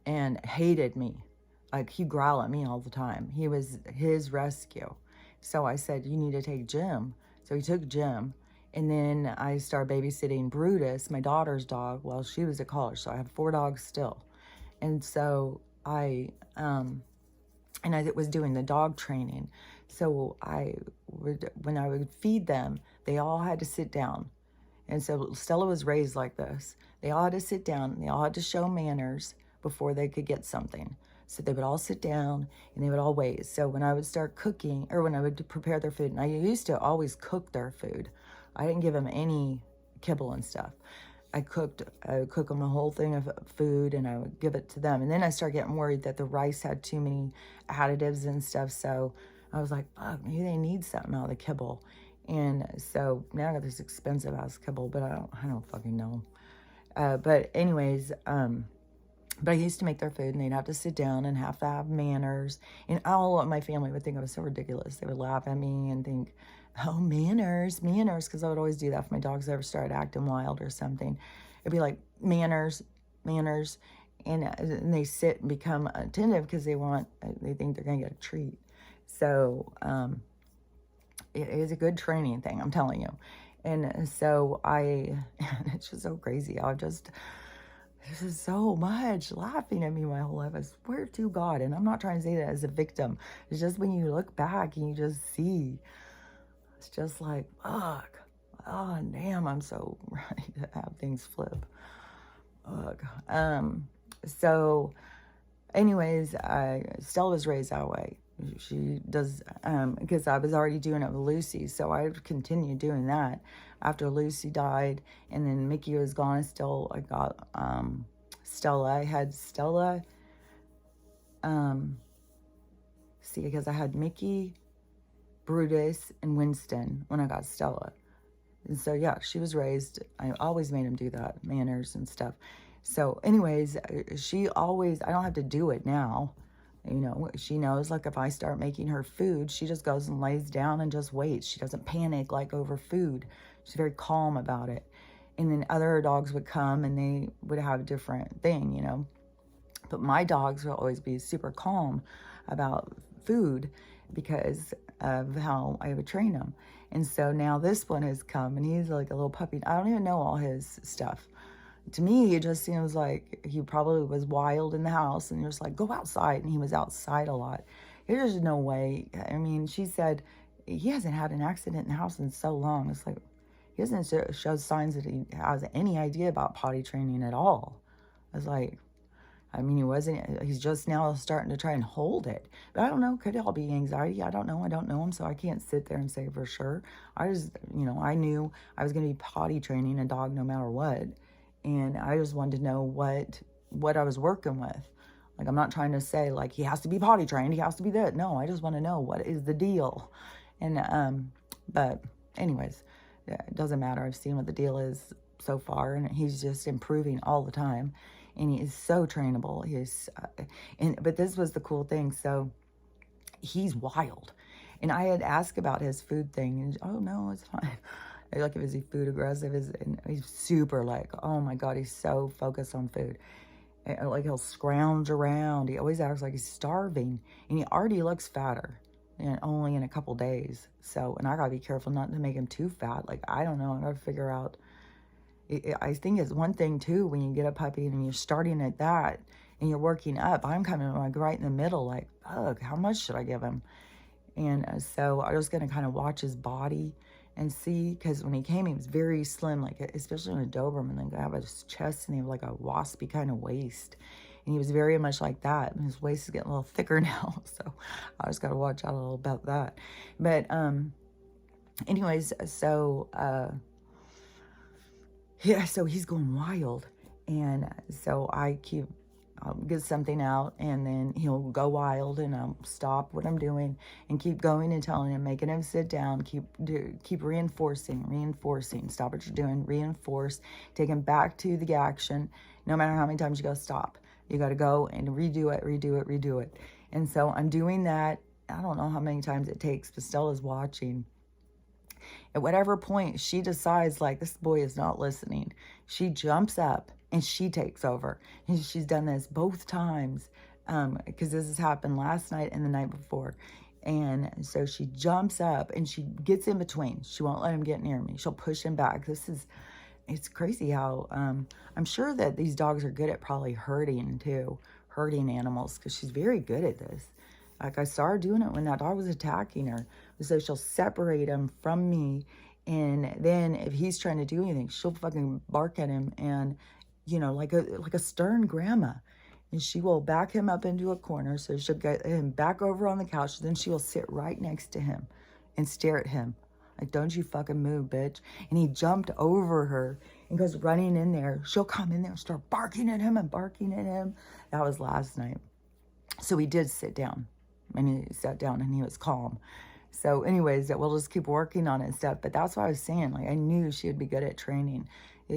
and hated me. Like, he'd growl at me all the time. He was his rescue. So I said, you need to take Jim. So he took Jim. And then I started babysitting Brutus, my daughter's dog, while she was at college. So I have 4 dogs still. And so I was doing the dog training. So when I would feed them, they all had to sit down. And so Stella was raised like this. They all had to sit down. They all had to show manners before they could get something. So they would all sit down, and they would all wait. So when I would start cooking, or when I would prepare their food, and I used to always cook their food. I didn't give them any kibble and stuff. I would cook them a whole thing of food, and I would give it to them. And then I started getting worried that the rice had too many additives and stuff. So I was like, fuck, maybe they need something out of the kibble. And so now I got this expensive ass kibble, but I don't fucking know. But anyways, but I used to make their food, and they'd have to sit down and have to have manners. And all of my family would think I was so ridiculous. They would laugh at me and think, oh, manners, because I would always do that if my dogs ever started acting wild or something. It'd be like, manners. And they sit and become attentive because they think they're going to get a treat. So it is a good training thing, I'm telling you. And so it's just so crazy. This is so much laughing at me my whole life. I swear to God. And I'm not trying to say that as a victim. It's just when you look back and you just see, it's just like, fuck. Oh, damn, I'm so ready to have things flip. Ugh. So, anyways, Stella was raised that way. She does, because I was already doing it with Lucy, so I continued doing that after Lucy died, and then Mickey was gone. I got Stella. I had Stella, because I had Mickey, Brutus, and Winston when I got Stella. And so, yeah, she was raised, I always made him do that, manners and stuff. So anyways, she always, I don't have to do it now. You know, she knows, like, if I start making her food, she just goes and lays down and just waits. She doesn't panic, like, over food. She's very calm about it. And then other dogs would come and they would have a different thing, you know. But my dogs will always be super calm about food because of how I would train them. And so now this one has come and he's like a little puppy. I don't even know all his stuff. To me, it just seems like he probably was wild in the house and you're just like, go outside. And he was outside a lot. There's no way. I mean, she said he hasn't had an accident in the house in so long. It's like, he doesn't show signs that he has any idea about potty training at all. I was like, I mean, he's just now starting to try and hold it. But I don't know, could it all be anxiety? I don't know him, so I can't sit there and say for sure. I just, you know, I knew I was going to be potty training a dog no matter what. And I just wanted to know what I was working with. Like, I'm not trying to say, like, he has to be potty trained, he has to be that. No, I just want to know what is the deal. And, but anyways, it doesn't matter. I've seen what the deal is so far, and he's just improving all the time. And he is so trainable. But this was the cool thing. So he's wild. And I had asked about his food thing. And, oh, no, it's fine. Like, is he food aggressive? And he's super like, oh, my God, he's so focused on food. And, like, he'll scrounge around. He always acts like he's starving. And he already looks fatter. And only in a couple days. So, and I got to be careful not to make him too fat. Like, I don't know. I got to figure out. I think it's one thing too when you get a puppy and you're starting at that and you're working up. I'm coming like right in the middle, like, fuck, how much should I give him? And so I was going to kind of watch his body and see, because when he came, he was very slim, like, especially in a Doberman, like, I have his chest and he had like a waspy kind of waist. And he was very much like that. And his waist is getting a little thicker now. So I just got to watch out a little about that. But anyways, so yeah, so he's going wild. And so I get something out and then he'll go wild and I'll stop what I'm doing and keep going and telling him, making him sit down, keep reinforcing, stop what you're doing, reinforce, take him back to the action. No matter how many times you go, stop. You got to go and redo it. And so I'm doing that. I don't know how many times it takes, but Stella's watching. At whatever point she decides, like, this boy is not listening, she jumps up and she takes over. And she's done this both times because this has happened last night and the night before. And so she jumps up and she gets in between. She won't let him get near me. She'll push him back. It's crazy how I'm sure that these dogs are good at probably hurting animals, because she's very good at this. Like, I saw her doing it when that dog was attacking her. So she'll separate him from me. And then if he's trying to do anything, she'll fucking bark at him. And, you know, like a stern grandma. And she will back him up into a corner. So she'll get him back over on the couch. Then she will sit right next to him and stare at him. Like, don't you fucking move, bitch. And he jumped over her and goes running in there. She'll come in there and start barking at him. That was last night. So he did sit down. And he sat down and he was calm. So anyways, we'll just keep working on it and stuff. But that's what I was saying. Like, I knew she would be good at training.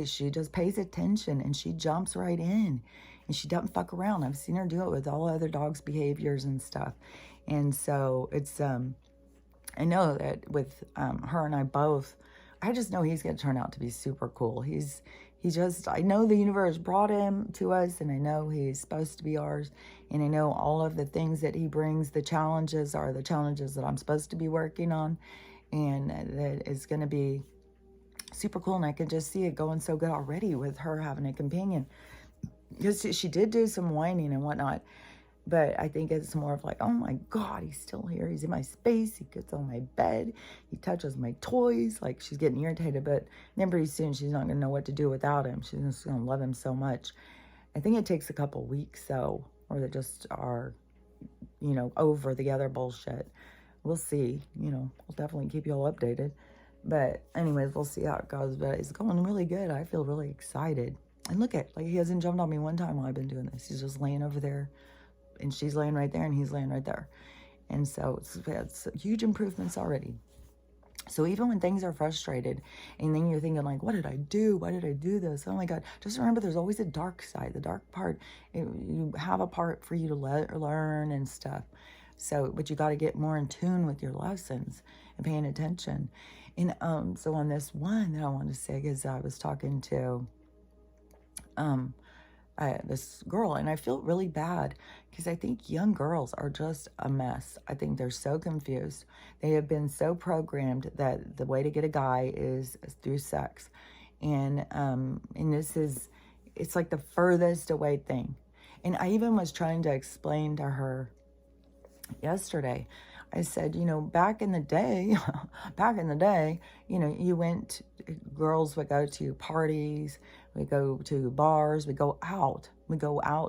She just pays attention and she jumps right in. And she doesn't fuck around. I've seen her do it with all other dogs' behaviors and stuff. And so it's, I know that with her and I both, I just know he's going to turn out to be super cool. I know the universe brought him to us, and I know he's supposed to be ours, and I know all of the things that he brings, the challenges are the challenges that I'm supposed to be working on, and that it's going to be super cool, and I can just see it going so good already with her having a companion, because she did do some whining and whatnot, but I think it's more of like, oh my God, he's still here. He's in my space. He gets on my bed. He touches my toys. Like, she's getting irritated, but then pretty soon she's not going to know what to do without him. She's just going to love him so much. I think it takes a couple weeks, though, or they just are, you know, over the other bullshit. We'll see. You know, I'll definitely keep you all updated. But anyways, we'll see how it goes. But it's going really good. I feel really excited. And look at, like, he hasn't jumped on me one time while I've been doing this. He's just laying over there. And she's laying right there, and he's laying right there. And so it's huge improvements already. So even when things are frustrated and then you're thinking like, what did I do? Why did I do this? Oh my God. Just remember there's always a dark side. The dark part, you have a part for you to learn and stuff. So, but you got to get more in tune with your lessons and paying attention. And so on this one that I want to say is I was talking to this girl, and I feel really bad because I think young girls are just a mess. I think they're so confused. They have been so programmed that the way to get a guy is through sex, and this is, it's like the furthest away thing. And I even was trying to explain to her yesterday. I said, you know, back in the day, you know, girls would go to parties, we go to bars, we go out,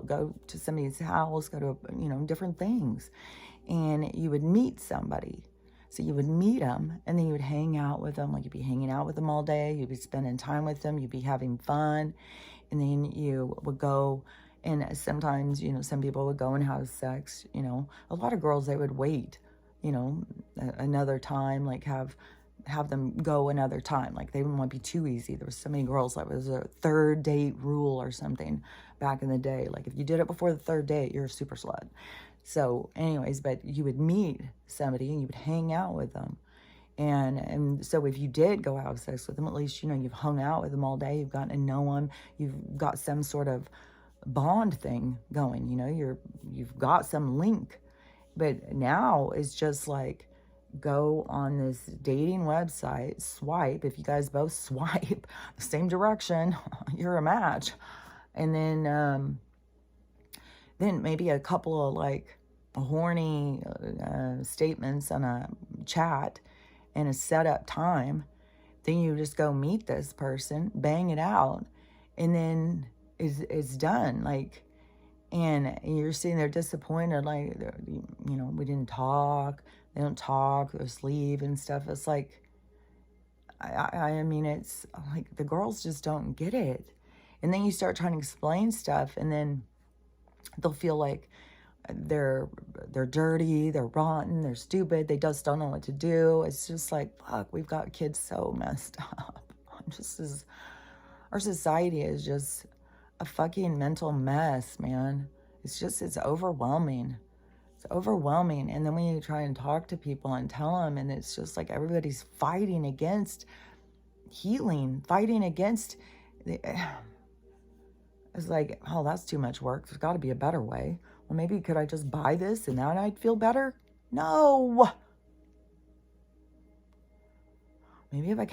go to somebody's house, go to, you know, different things. And you would meet somebody. So you would meet them and then you would hang out with them. Like you'd be hanging out with them all day. You'd be spending time with them. You'd be having fun. And then you would go, and sometimes, you know, some people would go and have sex, you know. A lot of girls, they would wait, you know, another time, like have them go another time. Like they wouldn't want to be too easy. There was so many girls that was a third date rule or something back in the day. Like if you did it before the third date, you're a super slut. So anyways, but you would meet somebody and you would hang out with them. And so if you did go have sex with them, at least, you know, you've hung out with them all day, you've gotten to know them, you've got some sort of bond thing going, you know, you've got some link. But now it's just like, go on this dating website, swipe. If you guys both swipe the same direction, you're a match. And then maybe a couple of like horny statements on a chat and a set up time. Then you just go meet this person, bang it out, and then it's done. Like, and you're sitting there disappointed, like, you know, we didn't talk. They don't talk, they just leave and stuff. It's like, I mean, it's like the girls just don't get it. And then you start trying to explain stuff, and then they'll feel like they're dirty, they're rotten, they're stupid, they just don't know what to do. It's just like, fuck, we've got kids so messed up. Our society is just a fucking mental mess, man. It's overwhelming. It's overwhelming. And then when you try and talk to people and tell them, and it's just like everybody's fighting against healing, fighting against it's like, oh, that's too much work. There's got to be a better way. Well, maybe could I just buy this and then I'd feel better? No. Maybe if I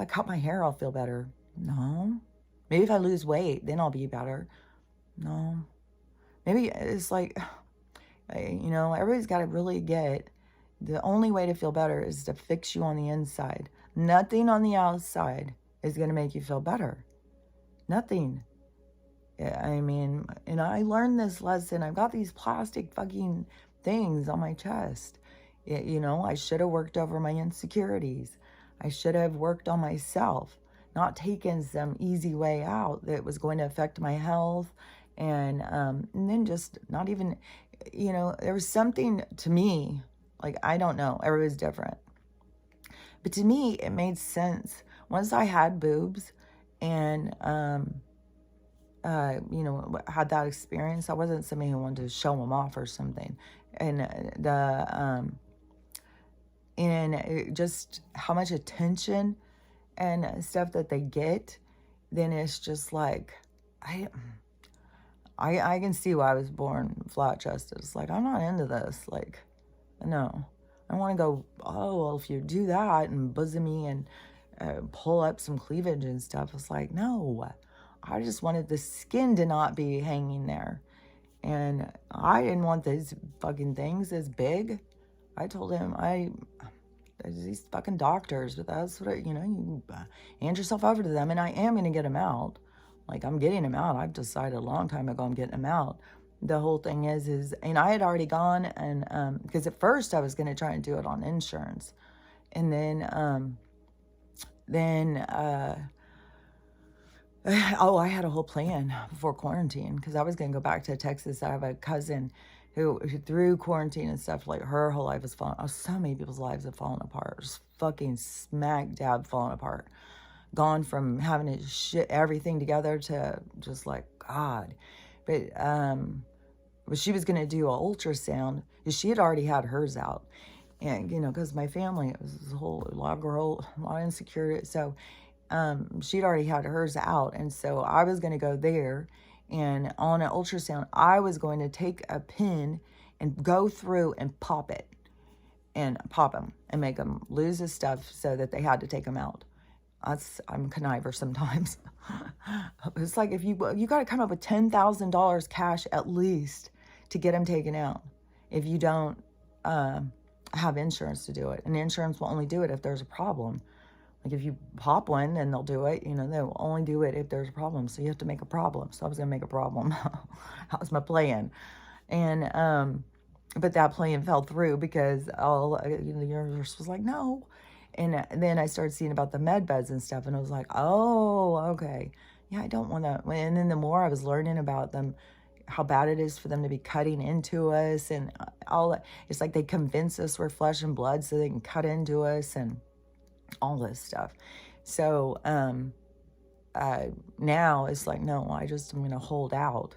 cut my hair, I'll feel better. No. Maybe if I lose weight, then I'll be better. No. Maybe it's like, you know, everybody's got to really get, the only way to feel better is to fix you on the inside. Nothing on the outside is going to make you feel better. Nothing. I mean, and I learned this lesson. I've got these plastic fucking things on my chest. You know, I should have worked over my insecurities. I should have worked on myself, not taken some easy way out that was going to affect my health. And then just not even, you know, there was something to me, like, I don't know, everybody's different. But to me, it made sense. Once I had boobs and, you know, had that experience, I wasn't somebody who wanted to show them off or something. And just how much attention and stuff that they get, then it's just like, I can see why I was born flat-chested. It's like, I'm not into this. Like, no. I want to go, oh, well, if you do that and bosomy and pull up some cleavage and stuff, it's like, no. I just wanted the skin to not be hanging there. And I didn't want these fucking things this big. I told him, these fucking doctors, but that's what, you know, you hand yourself over to them, and I am going to get them out. Like, I'm getting them out. I've decided a long time ago I'm getting them out. The whole thing is, and I had already gone, and, because at first I was going to try and do it on insurance. And then, oh, I had a whole plan before quarantine because I was going to go back to Texas. I have a cousin who through quarantine and stuff, like her whole life has fallen. Oh, so many people's lives have fallen apart. Just fucking smack dab falling apart. Gone from having to shit everything together to just like God. But she was gonna do an ultrasound. She had already had hers out, and because my family, it was this whole lot of insecurity. So she'd already had hers out, and so I was gonna go there, and on an ultrasound, I was going to take a pin and go through and pop them and make them lose the stuff so that they had to take them out. I'm a conniver sometimes. It's like if you got to come up with $10,000 cash at least to get them taken out. If you don't have insurance to do it, and insurance will only do it if there's a problem. Like if you pop one, then they'll do it. They'll only do it if there's a problem. So you have to make a problem. So I was gonna make a problem. That was my plan, and but that plan fell through because the universe was like, no. And then I started seeing about the med beds and stuff, and I was like, oh, okay. Yeah, I don't want to. And then the more I was learning about them, how bad it is for them to be cutting into us and all that. It's like they convince us we're flesh and blood so they can cut into us and all this stuff. So now it's like, no, I'm going to hold out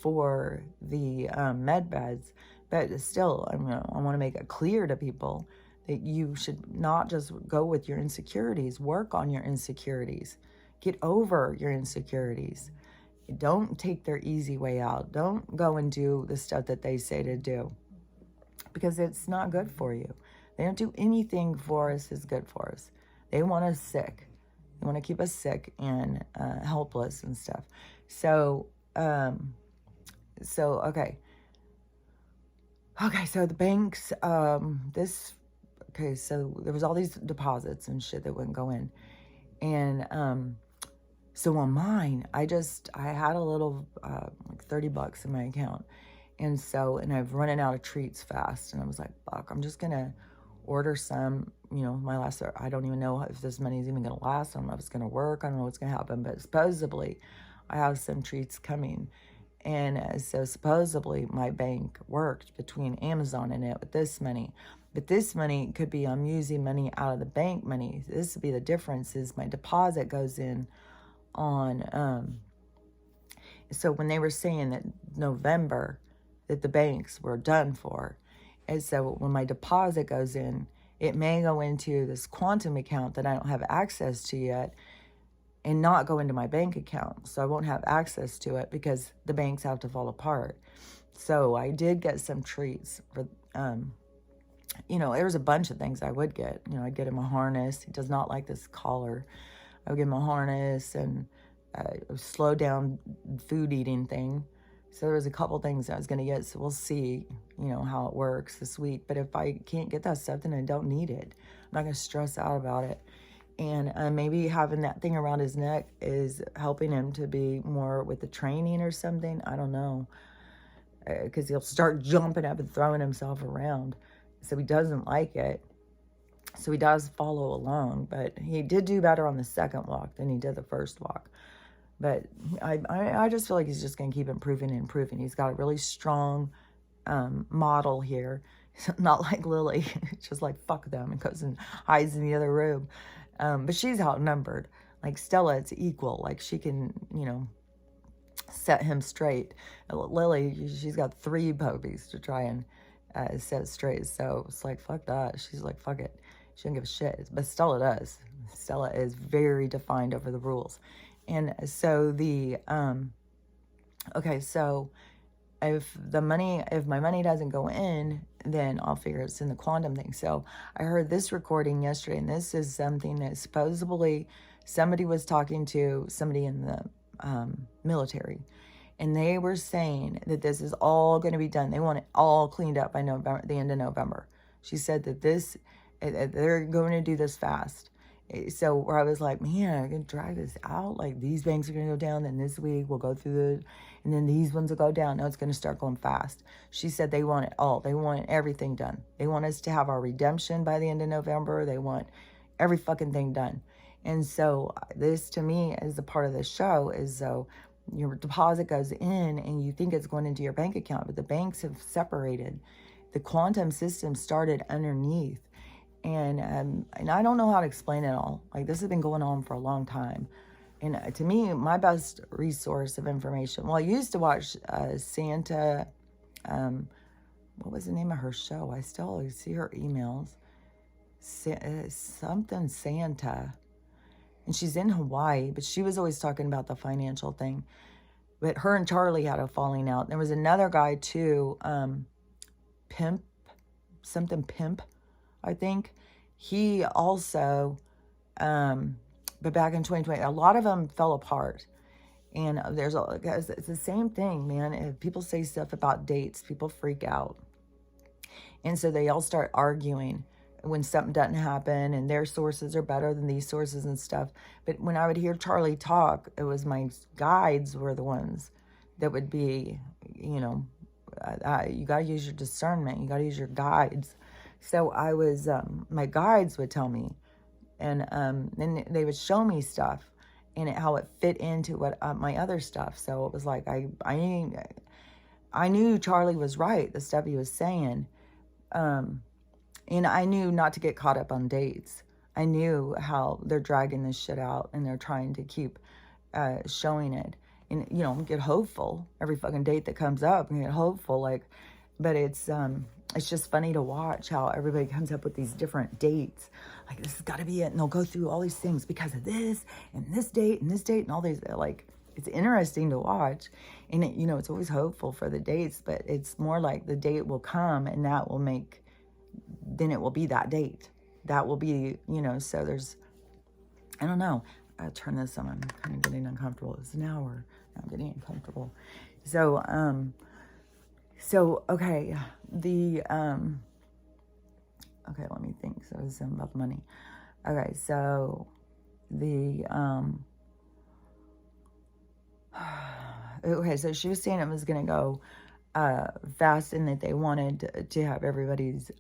for the med beds. But still, I want to make it clear to people that you should not just go with your insecurities. Work on your insecurities. Get over your insecurities. Don't take their easy way out. Don't go and do the stuff that they say to do, because it's not good for you. They don't do anything for us that's good for us. They want us sick. They want to keep us sick and helpless and stuff. So okay. Okay, so the banks, so there was all these deposits and shit that wouldn't go in. And so on mine, I had a little, like $30 in my account. And I've running out of treats fast. And I was like, fuck, I'm just going to order some, my last, I don't even know if this money is even going to last. I don't know if it's going to work. I don't know what's going to happen, but supposedly I have some treats coming. And so supposedly my bank worked between Amazon and it with this money. But this money could be, I'm using money out of the bank money. This would be the difference is my deposit goes in on, so when they were saying that November, that the banks were done for. And so when my deposit goes in, it may go into this quantum account that I don't have access to yet and not go into my bank account. So I won't have access to it because the banks have to fall apart. So I did get some treats for, there was a bunch of things I would get. I'd get him a harness. He does not like this collar. I would give him a harness and a slow down food eating thing. So there was a couple things I was going to get. So we'll see, how it works this week. But if I can't get that stuff, then I don't need it. I'm not going to stress out about it. And maybe having that thing around his neck is helping him to be more with the training or something. I don't know. Because he'll start jumping up and throwing himself around. So he doesn't like it. So he does follow along. But he did do better on the second walk than he did the first walk. But I just feel like he's just going to keep improving and improving. He's got a really strong model here. Not like Lily. Just like, fuck them, and goes and hides in the other room. But she's outnumbered. Like Stella, it's equal. Like she can, set him straight. Lily, she's got 3 puppies to try and set straight. So it's like, fuck that. She's like, fuck it. She don't give a shit. But Stella does. Stella is very defined over the rules. And so so if my money doesn't go in, then I'll figure it's in the quantum thing. So I heard this recording yesterday, and this is something that supposedly somebody was talking to somebody in the military, and they were saying that this is all going to be done. They want it all cleaned up by November, the end of November. She said that they're going to do this fast. So where I was like, man, I can drag this out. Like these banks are going to go down, then this week we'll go through and then these ones will go down. No, it's going to start going fast. She said they want it all. They want everything done. They want us to have our redemption by the end of November. They want every fucking thing done. And so this to me is a part of the show is so your deposit goes in and you think it's going into your bank account, but the banks have separated. The quantum system started underneath. And I don't know how to explain it all. Like, this has been going on for a long time. And to me, my best resource of information, well, I used to watch Santa, what was the name of her show? I still always see her emails. Something Santa. And she's in Hawaii, but she was always talking about the financial thing. But her and Charlie had a falling out. There was another guy too, Pimp, something Pimp, I think. He also, but back in 2020, a lot of them fell apart. And it's the same thing, man. If people say stuff about dates, people freak out. And so they all start arguing when something doesn't happen, and their sources are better than these sources and stuff. But when I would hear Charlie talk, it was my guides were the ones that would be, you know, you got to use your discernment. You got to use your guides. So I was, my guides would tell me, and then they would show me stuff and how it fit into what my other stuff. So it was like, I knew Charlie was right, the stuff he was saying. And I knew not to get caught up on dates. I knew how they're dragging this shit out and they're trying to keep showing it. And, you know, get hopeful every fucking date that comes up and get hopeful. Like, but it's just funny to watch how everybody comes up with these different dates. Like, this has got to be it. And they'll go through all these things because of this and this date and all these, like, it's interesting to watch. And, it, you know, it's always hopeful for the dates, but it's more like the date will come and that will make, then it will be that date. That will be, you know, so there's, I don't know. I'll turn this on. I'm kind of getting uncomfortable. It's an hour. I'm getting uncomfortable. So, okay. Okay, let me think. So it's about the money. Okay, so okay, so she was saying it was going to go fast and that they wanted to have everybody's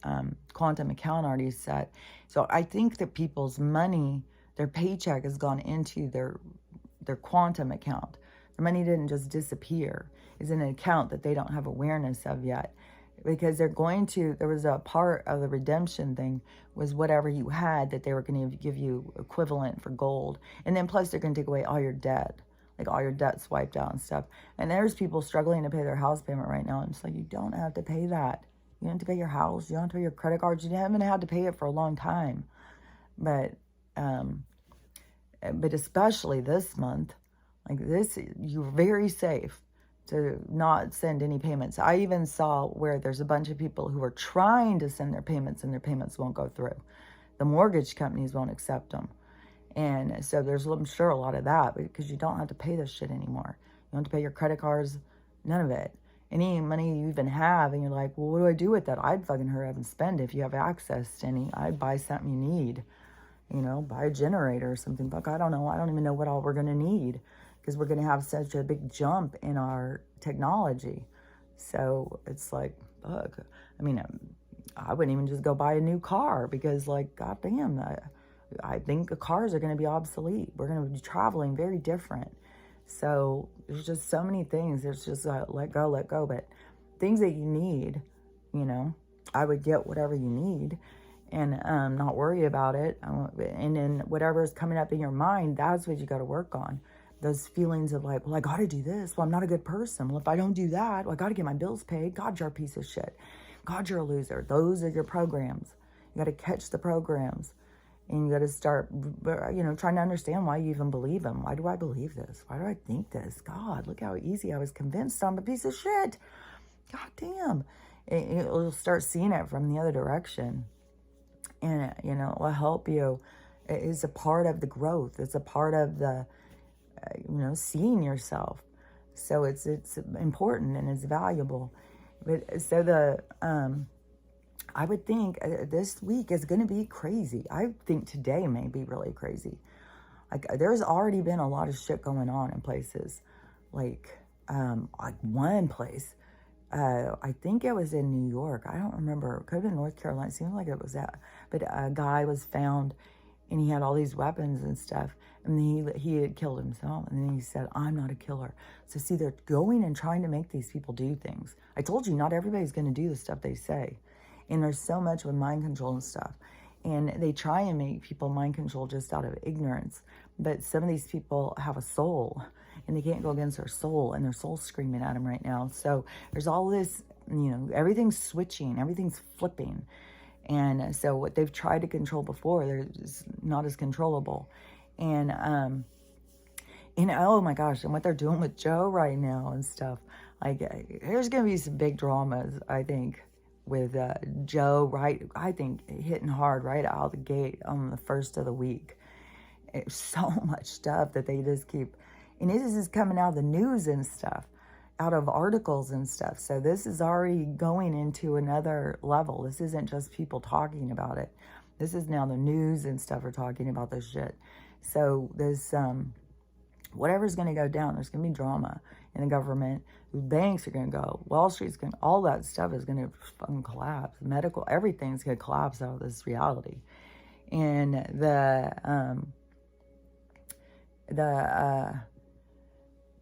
quantum account already set. So I think that people's money, their paycheck has gone into their quantum account. Their money didn't just disappear. It's in an account that they don't have awareness of yet. Because they're going to, there was a part of the redemption thing was whatever you had that they were going to give you equivalent for gold. And then plus they're going to take away all your debt. Like all your debts wiped out and stuff. And there's people struggling to pay their house payment right now. And it's like, you don't have to pay that. You don't have to pay your house. You don't have to pay your credit cards. You haven't had to pay it for a long time. But especially this month, like this, you're very safe to not send any payments. I even saw where there's a bunch of people who are trying to send their payments and their payments won't go through. The mortgage companies won't accept them. And so there's, I'm sure, a lot of that because you don't have to pay this shit anymore. You don't have to pay your credit cards, none of it. Any money you even have, and you're like, well, what do I do with that? I'd fucking hurry up and spend it if you have access to any. I'd buy something you need, you know, buy a generator or something. Fuck, I don't know. I don't even know what all we're going to need because we're going to have such a big jump in our technology. So it's like, fuck. I mean, I wouldn't even just go buy a new car because, like, goddamn, I think cars are going to be obsolete. We're going to be traveling very different. So there's just so many things. There's just let go. But things that you need, you know, I would get whatever you need and not worry about it. And then whatever is coming up in your mind, that's what you got to work on. Those feelings of like, well, I got to do this. Well, I'm not a good person. Well, if I don't do that, well, I got to get my bills paid. God, you're a piece of shit. God, you're a loser. Those are your programs. You got to catch the programs. And you got to start, you know, trying to understand why you even believe them. Why do I believe this? Why do I think this? God, look how easy I was convinced I'm a piece of shit. God damn. You'll start seeing it from the other direction. And, you know, it will help you. It is a part of the growth. It's a part of the, you know, seeing yourself. So it's important and it's valuable. But so I would think this week is going to be crazy. I think today may be really crazy. Like there's already been a lot of shit going on in places. Like one place, I think it was in New York. I don't remember. It could have been North Carolina. It seems like it was that. But a guy was found and he had all these weapons and stuff. And he had killed himself. And then he said, I'm not a killer. So see, they're going and trying to make these people do things. I told you, not everybody's going to do the stuff they say. And there's so much with mind control and stuff. And they try and make people mind control just out of ignorance. But some of these people have a soul, and they can't go against their soul, and their soul's screaming at them right now. So there's all this, everything's switching, everything's flipping. And so what they've tried to control before, they're just not as controllable. And, oh my gosh, and what they're doing with Joe right now and stuff. Like, there's going to be some big dramas, I think, with Joe, right? I think hitting hard right out the gate on the first of the week. It's so much stuff that they just keep, and this is coming out of the news and stuff, out of articles and stuff. So this is already going into another level. This isn't just people talking about it. This is now the news and stuff are talking about this shit. So this, whatever's going to go down, there's going to be drama in the government. The banks are going to go. Wall Street's going to, all that stuff is going to fucking collapse. Medical, everything's going to collapse out of this reality. And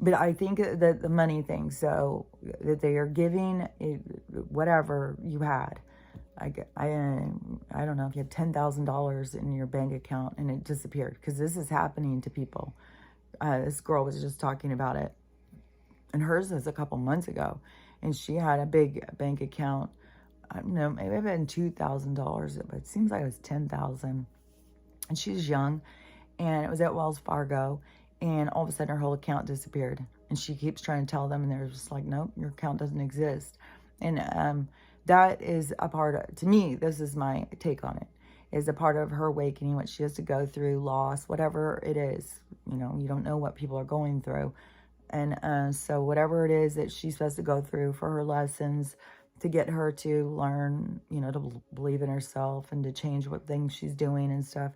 but I think that the money thing, so that they are giving it, whatever you had. I don't know if you had $10,000 in your bank account and it disappeared, because this is happening to people. This girl was just talking about it, and hers was a couple months ago, and she had a big bank account. I don't know, maybe it been $2,000, but it seems like it was $10,000. And she's young, and it was at Wells Fargo, and all of a sudden her whole account disappeared. And she keeps trying to tell them, and they're just like, nope, your account doesn't exist. And that is a part of, to me, this is my take on it, is a part of her awakening, what she has to go through, loss, whatever it is. You don't know what people are going through. And so whatever it is that she's supposed to go through for her lessons, to get her to learn, to believe in herself and to change what things she's doing and stuff.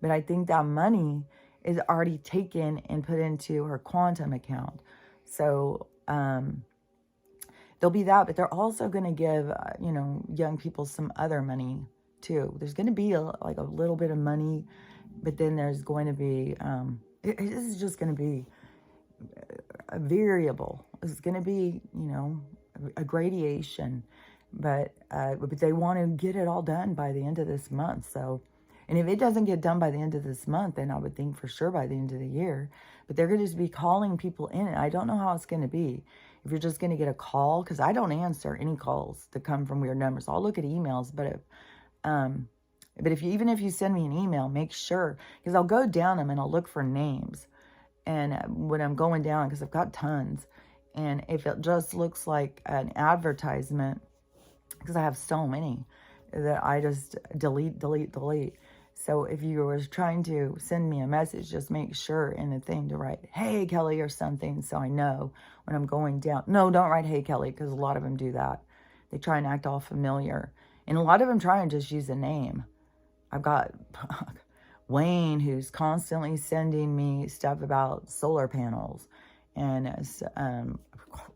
But I think that money is already taken and put into her quantum account. So there'll be that, but they're also going to give, young people some other money too. There's going to be a little bit of money, but then there's going to be, this is just going to be a variable. It's going to be, a gradation, but they want to get it all done by the end of this month. So, and if it doesn't get done by the end of this month, then I would think for sure by the end of the year. But they're going to just be calling people in, and I don't know how it's going to be. If you're just going to get a call, because I don't answer any calls that come from weird numbers. I'll look at emails, but even if you send me an email, make sure, because I'll go down them and I'll look for names. And when I'm going down, because I've got tons, and if it just looks like an advertisement, because I have so many that I just delete. So if you were trying to send me a message, just make sure in the thing to write, hey, Kelly, or something, so I know when I'm going down. No, don't write, hey, Kelly, because a lot of them do that. They try and act all familiar. And a lot of them try and just use a name. I've got Wayne, who's constantly sending me stuff about solar panels. And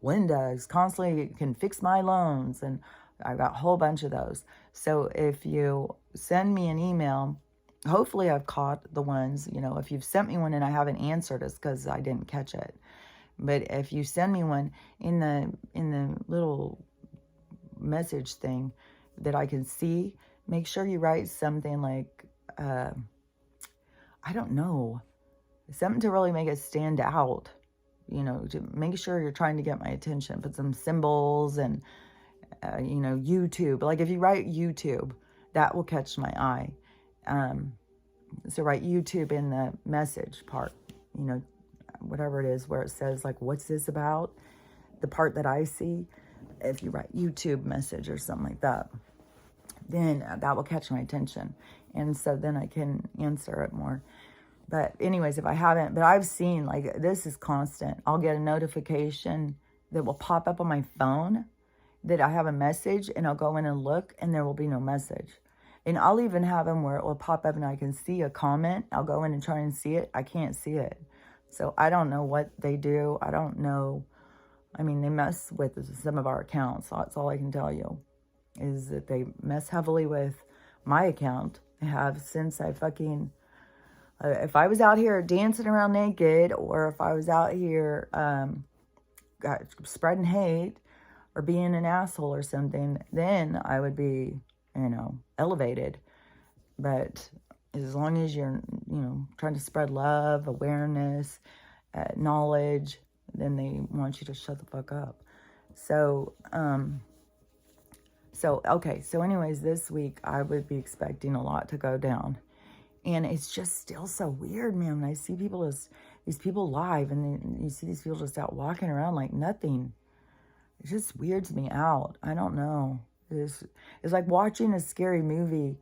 Linda is constantly can fix my loans. And I've got a whole bunch of those. So if you send me an email, hopefully I've caught the ones, if you've sent me one and I haven't answered, it's because I didn't catch it. But if you send me one in the little message thing that I can see, make sure you write something like, I don't know, something to really make it stand out, to make sure you're trying to get my attention. Put some symbols and, YouTube. Like if you write YouTube, that will catch my eye. So write YouTube in the message part, whatever it is where it says like, what's this about? The part that I see, if you write YouTube message or something like that, then that will catch my attention. And so then I can answer it more. But anyways, if I haven't, but I've seen like, this is constant. I'll get a notification that will pop up on my phone that I have a message, and I'll go in and look, and there will be no message. And I'll even have them where it will pop up and I can see a comment. I'll go in and try and see it. I can't see it. So I don't know what they do. I don't know. I mean, they mess with some of our accounts. That's all I can tell you, is that they mess heavily with my account. I have since I fucking, if I was out here dancing around naked, or if I was out here spreading hate or being an asshole or something, then I would be, elevated. But as long as you're, trying to spread love, awareness, knowledge, then they want you to shut the fuck up. So, okay. So anyways, this week I would be expecting a lot to go down. And it's just still so weird, man. When I see these people live, and you see these people just out walking around like nothing. It just weirds me out. I don't know. It's like watching a scary movie,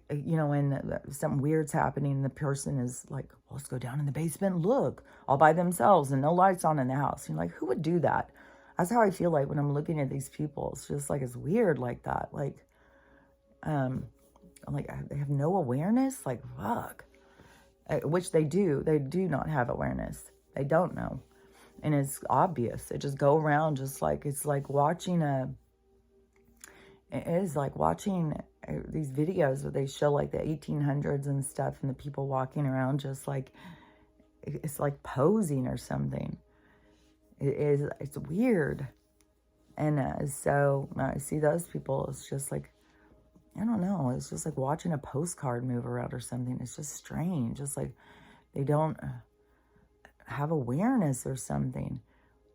when something weird's happening and the person is like, well, let's go down in the basement and look, all by themselves and no lights on in the house. You're like, who would do that? That's how I feel like when I'm looking at these people. It's just like, it's weird like that. Like, I'm like, they have no awareness? Like, fuck. Which they do. They do not have awareness. They don't know. And it's obvious. They just go around just like, it's like watching it is like watching these videos where they show like the 1800s and stuff, and the people walking around just like, it's like posing or something. It's weird. And so when I see those people, it's just like, I don't know. It's just like watching a postcard move around or something. It's just strange. It's like they don't have awareness or something.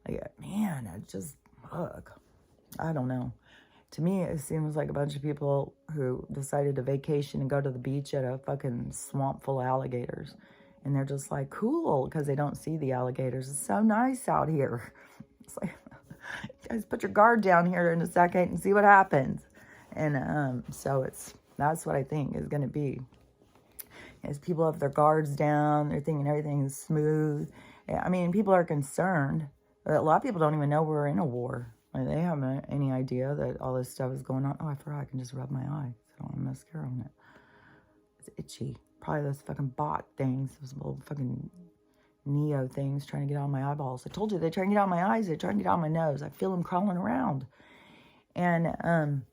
Like, man, it just, ugh. I don't know. To me, it seems like a bunch of people who decided to vacation and go to the beach at a fucking swamp full of alligators. And they're just like, cool, because they don't see the alligators. It's so nice out here. It's like, guys, put your guard down here in a second and see what happens. And so that's what I think is going to be. As people have their guards down, they're thinking everything is smooth. I mean, people are concerned. A lot of people don't even know we're in a war. Like, they haven't any idea that all this stuff is going on. Oh, I forgot I can just rub my eye. I don't want mascara on it. It's itchy. Probably those fucking bot things. Those little fucking Neo things trying to get out my eyeballs. I told you, they try to get out my eyes. They try to get out my nose. I feel them crawling around. And,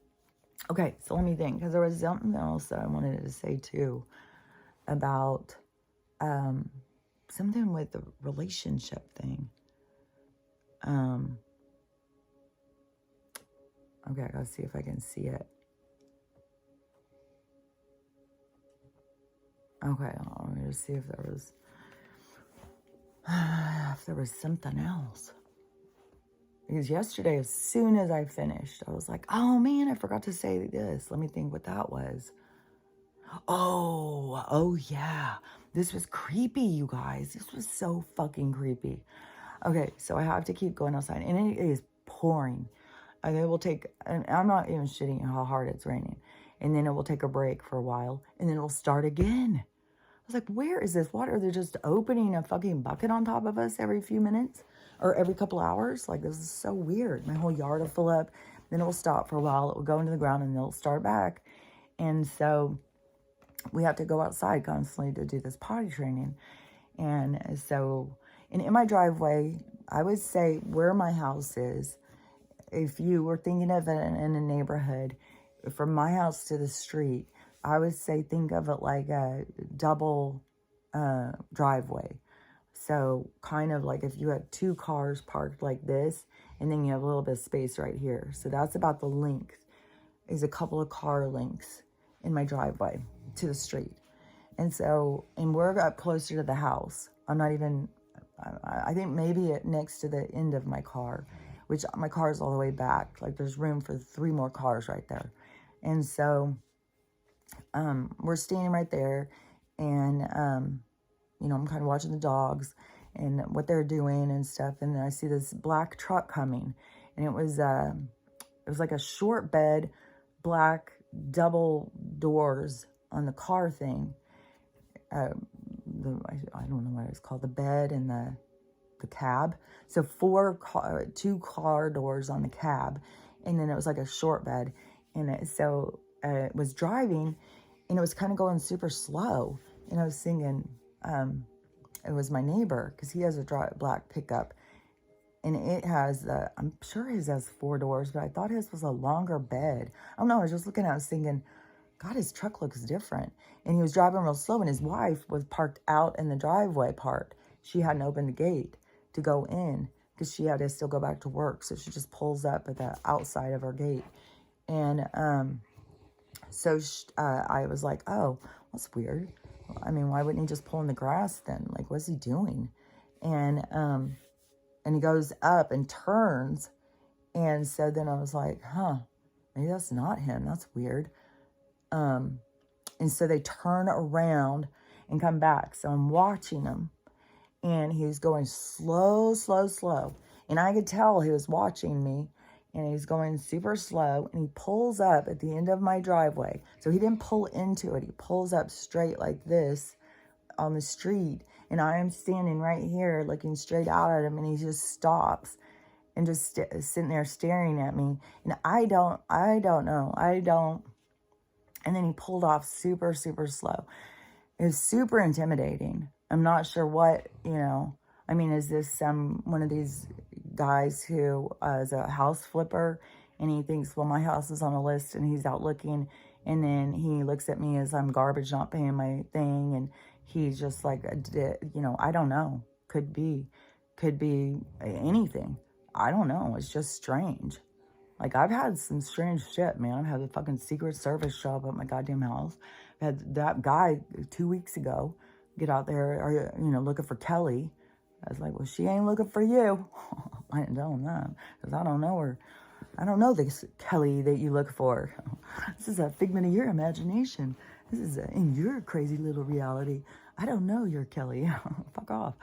okay, so let me think. Because there was something else that I wanted to say, too. About something with the relationship thing. Okay, I gotta see if I can see it. Okay, I'm gonna see if there was something else. Because yesterday, as soon as I finished, I was like, oh man, I forgot to say this. Let me think what that was. Oh yeah. This was creepy, you guys. This was so fucking creepy. Okay, so I have to keep going outside, and it is pouring. And it will take, and I'm not even shitting how hard it's raining. And then it will take a break for a while, and then it will start again. I was like, where is this water? They're just opening a fucking bucket on top of us every few minutes or every couple hours. Like, this is so weird. My whole yard will fill up, then it will stop for a while. It will go into the ground, and then it'll start back. And so we have to go outside constantly to do this potty training. And so, and in my driveway, I would say where my house is, if you were thinking of it in a neighborhood, from my house to the street, I would say think of it like a double driveway. So kind of like if you had two cars parked like this, and then you have a little bit of space right here. So that's about the length, is a couple of car lengths in my driveway to the street. And so, and we're up closer to the house. I'm not even, I think maybe next to the end of my car, which my car is all the way back. Like, there's room for 3 more cars right there. And so, we're standing right there, and, I'm kind of watching the dogs and what they're doing and stuff. And then I see this black truck coming, and it was like a short bed, black double doors on the car thing. I don't know what it's called, the bed and the cab. So 2 car doors on the cab, and then it was like a short bed. And it was driving, and it was kind of going super slow. And I was thinking, it was my neighbor, because he has a black pickup, and it has, I'm sure his has 4 doors, but I thought his was a longer bed. I don't know, I was just looking at it, I was thinking, God, his truck looks different. And he was driving real slow, and his wife was parked out in the driveway part. She hadn't opened the gate to go in because she had to still go back to work. So she just pulls up at the outside of her gate. And so I was like, oh, that's weird. I mean, why wouldn't he just pull in the grass then? Like, what's he doing? And he goes up and turns. And so then I was like, huh, maybe that's not him. That's weird. And so they turn around and come back. So I'm watching him, and he's going slow, slow, slow. And I could tell he was watching me, and he's going super slow, and he pulls up at the end of my driveway. So he didn't pull into it. He pulls up straight like this on the street, and I am standing right here looking straight out at him, and he just stops and just sitting there staring at me. And I don't know. And then he pulled off super, super slow. It was super intimidating. I'm not sure what, I mean, is this one of these guys who is a house flipper, and he thinks, well, my house is on a list, and he's out looking, and then he looks at me as I'm garbage, not paying my thing, and he's just like, I don't know. Could be anything. I don't know. It's just strange. Like, I've had some strange shit, man. I've had a fucking Secret Service show up at my goddamn house. I had that guy 2 weeks ago get out there, looking for Kelly. I was like, well, she ain't looking for you. I didn't tell him that, because I don't know her. I don't know this Kelly that you look for. This is a figment of your imagination. This is in your crazy little reality. I don't know your Kelly. Fuck off.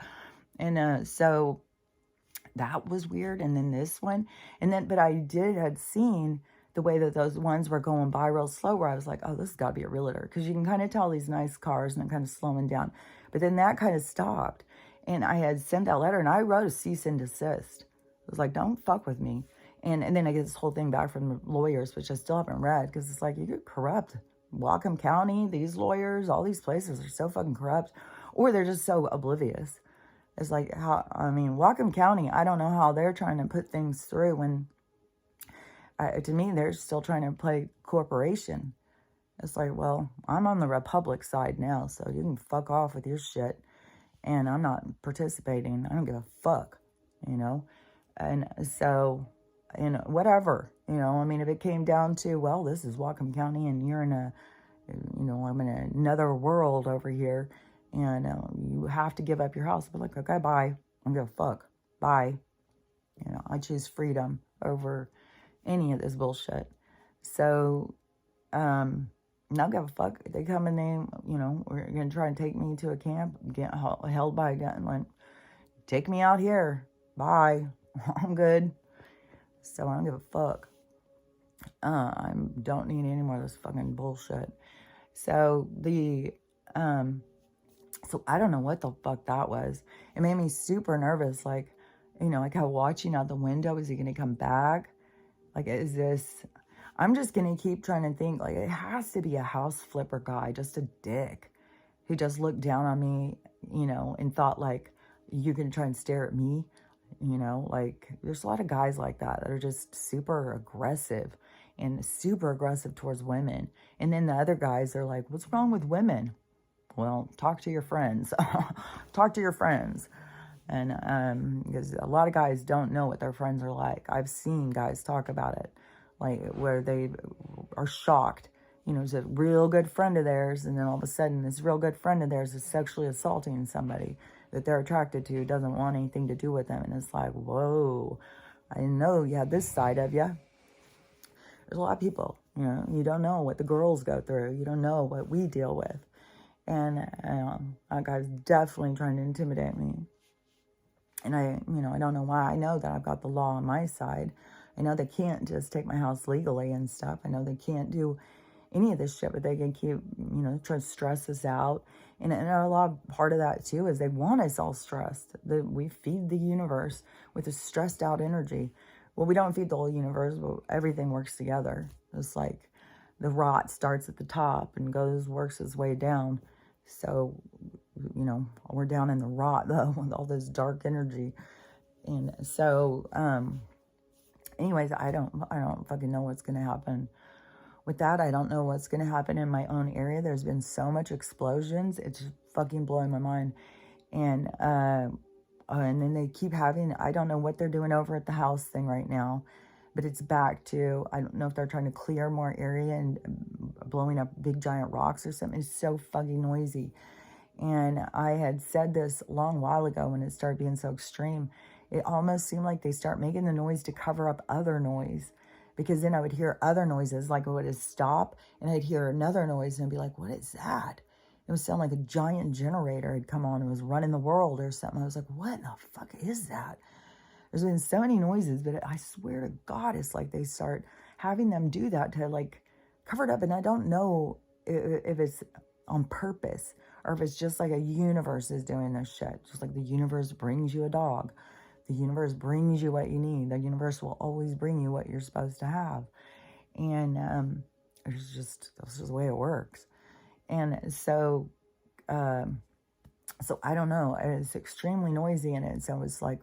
And so that was weird. And then this one, but I had seen the way that those ones were going by real slow, where I was like, oh, this has got to be a realtor, because you can kind of tell these nice cars and they're kind of slowing down. But then that kind of stopped, and I had sent that letter, and I wrote a cease and desist. I was like, don't fuck with me. And then I get this whole thing back from the lawyers, which I still haven't read, because it's like, you get corrupt. Whatcom County, these lawyers, all these places are so fucking corrupt, or they're just so oblivious. It's like, Whatcom County, I don't know how they're trying to put things through when, to me, they're still trying to play corporation. It's like, well, I'm on the Republic side now, so you can fuck off with your shit, and I'm not participating. I don't give a fuck, And so, whatever, if it came down to, well, this is Whatcom County, and you're in I'm in another world over here, and you have to give up your house. But like, okay, bye. I'm gonna fuck. Bye. I choose freedom over any of this bullshit. So, not give a fuck. They come and we're gonna try and take me to a camp, get held by a gun, like, take me out here. Bye. I'm good. So I don't give a fuck. I don't need any more of this fucking bullshit. So so I don't know what the fuck that was. It made me super nervous. Like, I kept watching out the window. Is he going to come back? Like, I'm just going to keep trying to think, like, it has to be a house flipper guy, just a dick, who just looked down on me, and thought, like, you're going to try and stare at me. Like, there's a lot of guys like that are just super aggressive towards women. And then the other guys are like, what's wrong with women? Well, talk to your friends. Talk to your friends. And because a lot of guys don't know what their friends are like. I've seen guys talk about it, like, where they are shocked. It's a real good friend of theirs, and then all of a sudden this real good friend of theirs is sexually assaulting somebody that they're attracted to, doesn't want anything to do with them. And it's like, whoa, I didn't know you had this side of you. There's a lot of people, you don't know what the girls go through. You don't know what we deal with. And that guy's definitely trying to intimidate me. And I don't know why. I know that I've got the law on my side. I know they can't just take my house legally and stuff. I know they can't do any of this shit, but they can keep, trying to stress us out. And a lot part of that too is they want us all stressed. We feed the universe with a stressed out energy. Well, we don't feed the whole universe, but everything works together. It's like the rot starts at the top and works its way down. So, we're down in the rot though, with all this dark energy. And so, anyways, I don't fucking know what's going to happen with that, I don't know what's going to happen in my own area. There's been so much explosions. It's just fucking blowing my mind. And then they keep having, I don't know what they're doing over at the house thing right now, but it's back to, I don't know if they're trying to clear more area and blowing up big giant rocks or something. It's so fucking noisy. And I had said this a long while ago when it started being so extreme. It almost seemed like they start making the noise to cover up other noise, because then I would hear other noises, like it would stop, and I'd hear another noise and I'd be like, what is that? It would sound like a giant generator had come on and was running the world or something. I was like, what the fuck is that? There's been so many noises, but I swear to God, it's like they start having them do that to like cover it up. And I don't know if it's on purpose or if it's just like a universe is doing this shit. Just like the universe brings you a dog. The universe brings you what you need. The universe will always bring you what you're supposed to have. And it's just, that's just the way it works. And so I don't know. It's extremely noisy in it. So it's like,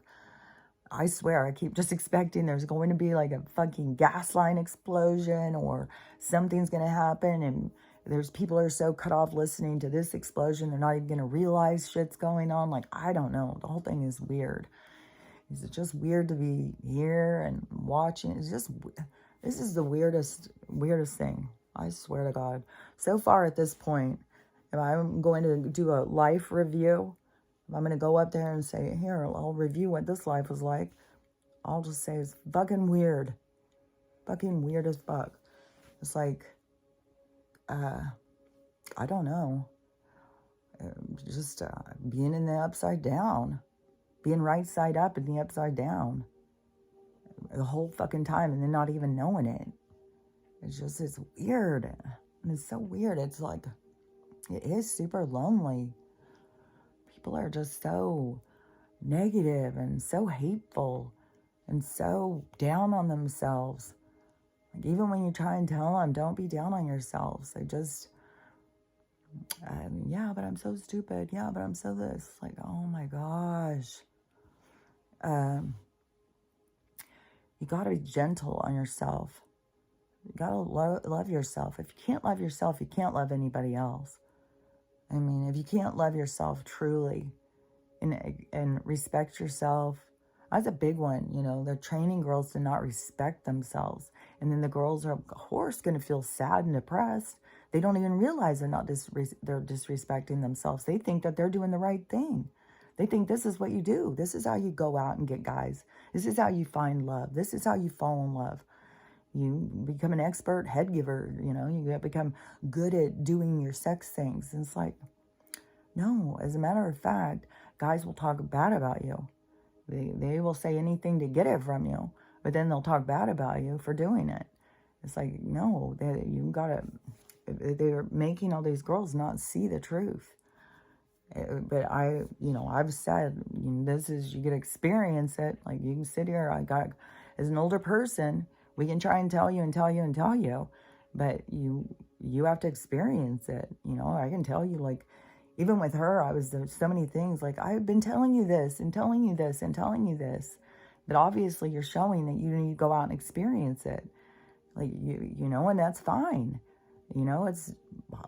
I swear, I keep just expecting there's going to be like a fucking gas line explosion or something's going to happen. And there's people are so cut off listening to this explosion, they're not even going to realize shit's going on. Like, I don't know. The whole thing is weird. It's just weird to be here and watching. It's just, this is the weirdest thing. I swear to God. So far at this point, if I'm going to do a life review, if I'm going to go up there and say, here, I'll review what this life was like, I'll just say it's fucking weird. Fucking weird as fuck. It's like, I don't know. Just being in the upside down. Being right side up in the upside down. The whole fucking time and then not even knowing it. It's weird. And it's so weird. It's like, it is super lonely. People are just so negative and so hateful and so down on themselves. Like, even when you try and tell them, don't be down on yourselves, they just, yeah, but I'm so stupid. Yeah, but I'm so this. Like, oh my gosh. You gotta be gentle on yourself. You gotta love yourself. If you can't love yourself, you can't love anybody else. I mean, if you can't love yourself truly and respect yourself, that's a big one. You know, they're training girls to not respect themselves. And then the girls are, of course, going to feel sad and depressed. They don't even realize they're they're disrespecting themselves. They think that they're doing the right thing. They think this is what you do. This is how you go out and get guys. This is how you find love. This is how you fall in love. You become an expert head giver, you know, you become good at doing your sex things. And it's like, no, as a matter of fact, guys will talk bad about you. They will say anything to get it from you, but then they'll talk bad about you for doing it. It's like, no, they're making all these girls not see the truth. But I've said, this is, you get to experience it. Like, you can sit here, as an older person, we can try and tell you and tell you and tell you, but you have to experience it. You know, I can tell you, like, even with her, there's so many things, like, I've been telling you this and telling you this and telling you this, but obviously you're showing that you need to go out and experience it. Like, you know, and that's fine. You know, it's,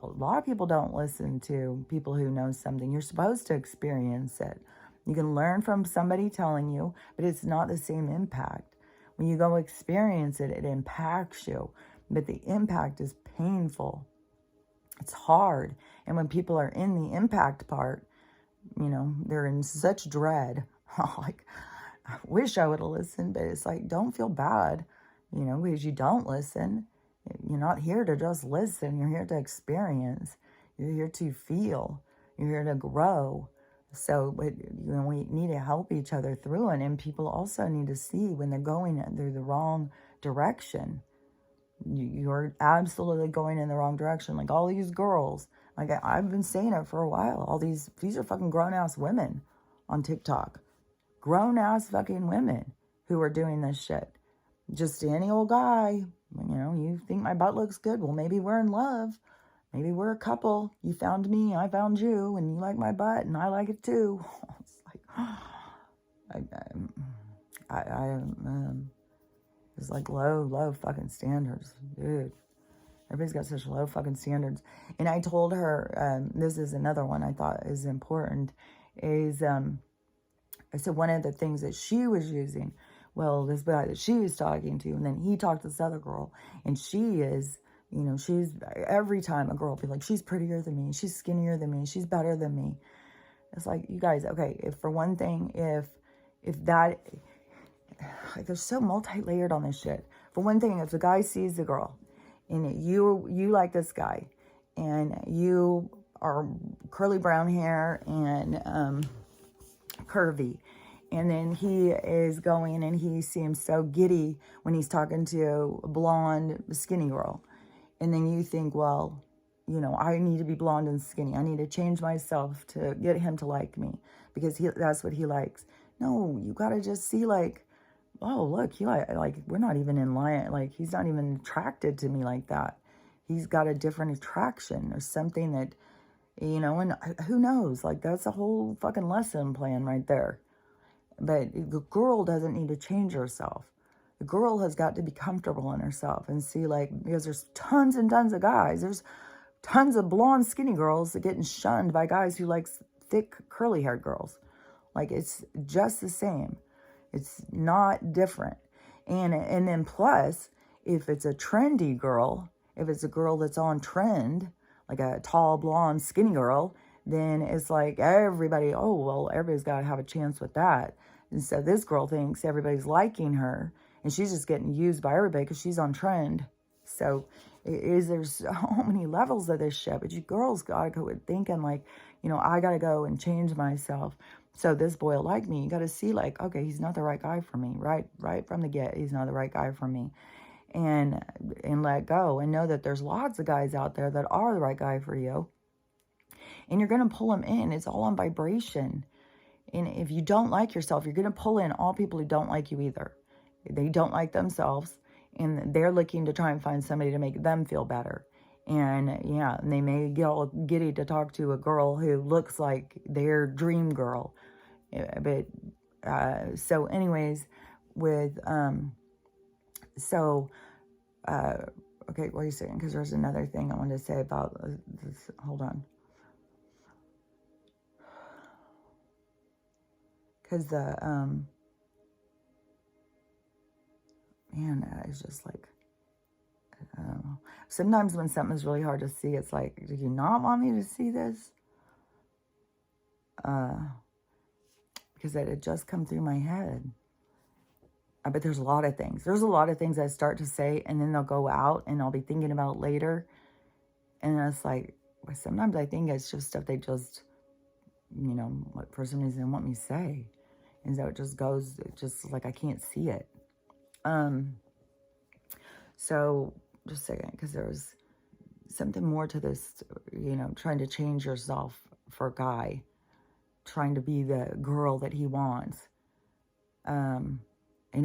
a lot of people don't listen to people who know something. You're supposed to experience it. You can learn from somebody telling you, but it's not the same impact. When you go experience it, it impacts you, but the impact is painful. It's hard. And when people are in the impact part, you know, they're in such dread. Like, I wish I would have listened, but it's like, don't feel bad, you know, because you don't listen. You're not here to just listen. You're here to experience. You're here to feel. You're here to grow. So, but, you know, we need to help each other through it. And people also need to see when they're going through the wrong direction. You're absolutely going in the wrong direction. Like, all these girls, like, I've been saying it for a while. All these are fucking grown-ass women on TikTok. Grown-ass fucking women who are doing this shit. Just any old guy, you know, you think my butt looks good? Well, maybe we're in love. Maybe we're a couple. You found me, I found you, and you like my butt, and I like it too. It's like, it's like low fucking standards, dude. Everybody's got such low fucking standards. And I told her, this is another one I thought is important, is I said one of the things that she was using, well, this guy that she was talking to, and then he talked to this other girl, and she is, you know, she's, every time a girl will be like, she's prettier than me, she's skinnier than me, she's better than me. It's like, you guys, okay, if for one thing, if that, like, they're so multi-layered on this shit. For one thing, if the guy sees the girl, and you like this guy, and you are curly brown hair and curvy, and then he is going and he seems so giddy when he's talking to a blonde skinny girl, and then you think, well, you know, I need to be blonde and skinny, I need to change myself to get him to like me because that's what he likes. No, you gotta just see, like, oh, look, he like we're not even in line, like he's not even attracted to me like that. He's got a different attraction or something that, you know, and who knows, like that's a whole fucking lesson plan right there. But the girl doesn't need to change herself. The girl has got to be comfortable in herself and see, like, because there's tons and tons of guys, there's tons of blonde skinny girls that getting shunned by guys who like thick curly haired girls. Like, it's just the same. It's not different. And then plus, if it's a trendy girl, if it's a girl that's on trend, like a tall, blonde, skinny girl, then it's like everybody, oh, well, everybody's got to have a chance with that. And so this girl thinks everybody's liking her, and she's just getting used by everybody because she's on trend. So there's so many levels of this shit, but you girls got to go with thinking, like, you know, I got to go and change myself so this boy will like me. You got to see, like, okay, he's not the right guy for me, right from the get. He's not the right guy for me. And let go and know that there's lots of guys out there that are the right guy for you. And you're going to pull them in. It's all on vibration. And if you don't like yourself, you're going to pull in all people who don't like you either. They don't like themselves, and they're looking to try and find somebody to make them feel better. And yeah, and they may get all giddy to talk to a girl who looks like their dream girl. But so anyways, with okay, what are you saying? Because there's another thing I wanted to say about this. Hold on. Because the man, it's just like, I don't know. Sometimes when something's really hard to see, it's like, do you not want me to see this? Because it had just come through my head. But there's a lot of things. There's a lot of things I start to say, and then they'll go out, and I'll be thinking about it later. And it's like, well, sometimes I think it's just stuff they just, you know, what for some reason want me to say. And so it just goes, it just like I can't see it. So just a second, because there was something more to this, you know, trying to change yourself for a guy, trying to be the girl that he wants. And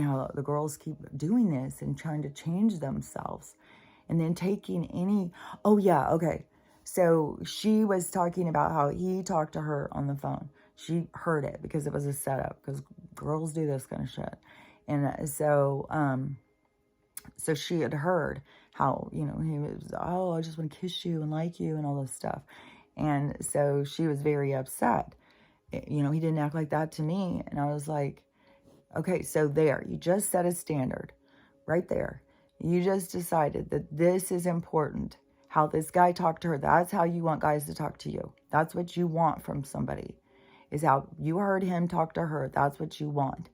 how the girls keep doing this and trying to change themselves. And then taking any, oh yeah, okay. So she was talking about how he talked to her on the phone. She heard it because it was a setup, because girls do this kind of shit. And so she had heard how, you know, he was, oh, I just want to kiss you and like you and all this stuff. And so she was very upset. You know, he didn't act like that to me. And I was like, okay, so there, you just set a standard right there. You just decided that this is important. How this guy talked to her, that's how you want guys to talk to you. That's what you want from somebody, is how you heard him talk to her. That's what you want.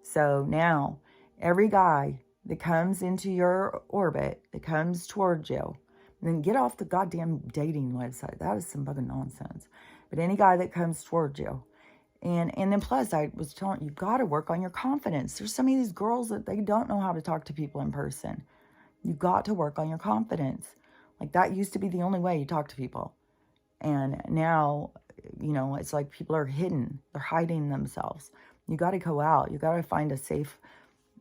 So now, every guy that comes into your orbit, that comes towards you, then get off the goddamn dating website. That is some fucking nonsense. But any guy that comes towards you, and then plus, I was telling you, got to work on your confidence. There's some of these girls that they don't know how to talk to people in person. You got to work on your confidence. Like, that used to be the only way you talk to people. And now, you know, it's like people are hidden. They're hiding themselves. You got to go out. You got to find a safe,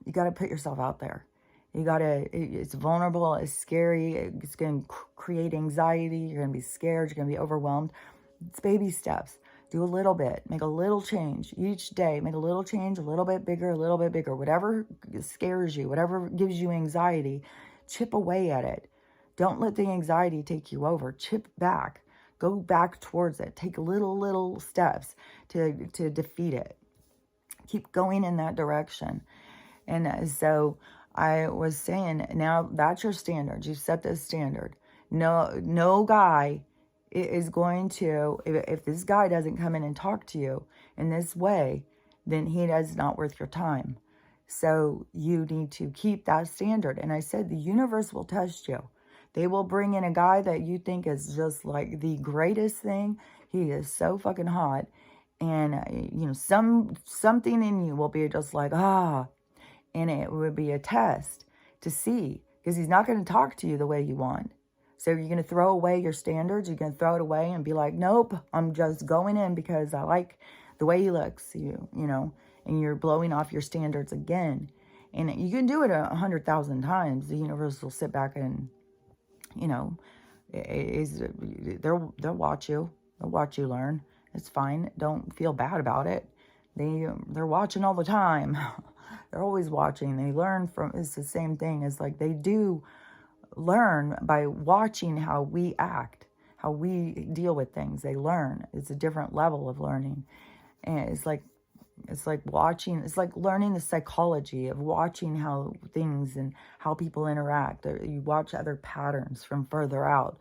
you got to put yourself out there. You got to, it's vulnerable, it's scary, it's going to create anxiety, you're going to be scared, you're going to be overwhelmed. It's baby steps. Do a little bit, make a little change each day, make a little change, a little bit bigger, whatever scares you, whatever gives you anxiety, chip away at it. Don't let the anxiety take you over. Chip back. Go back towards it. Take little steps to defeat it. Keep going in that direction. And so I was saying, now that's your standard. You set this standard. No guy is going to, if this guy doesn't come in and talk to you in this way, then he is not worth your time. So you need to keep that standard. And I said, the universe will test you. They will bring in a guy that you think is just like the greatest thing. He is so fucking hot. And, you know, something in you will be just like, and it would be a test to see, because he's not going to talk to you the way you want. So you're going to throw away your standards. You're going to throw it away and be like, nope, I'm just going in because I like the way he looks, you know, and you're blowing off your standards again. And you can do it 100,000 times. The universe will sit back and, you know, they'll watch you. They'll watch you learn. It's fine. Don't feel bad about it. They're watching all the time. They're always watching. They learn from, it's the same thing. It's like they do learn by watching how we act, how we deal with things. They learn. It's a different level of learning. And it's like watching, it's like learning the psychology of watching how things and how people interact. Or you watch other patterns from further out.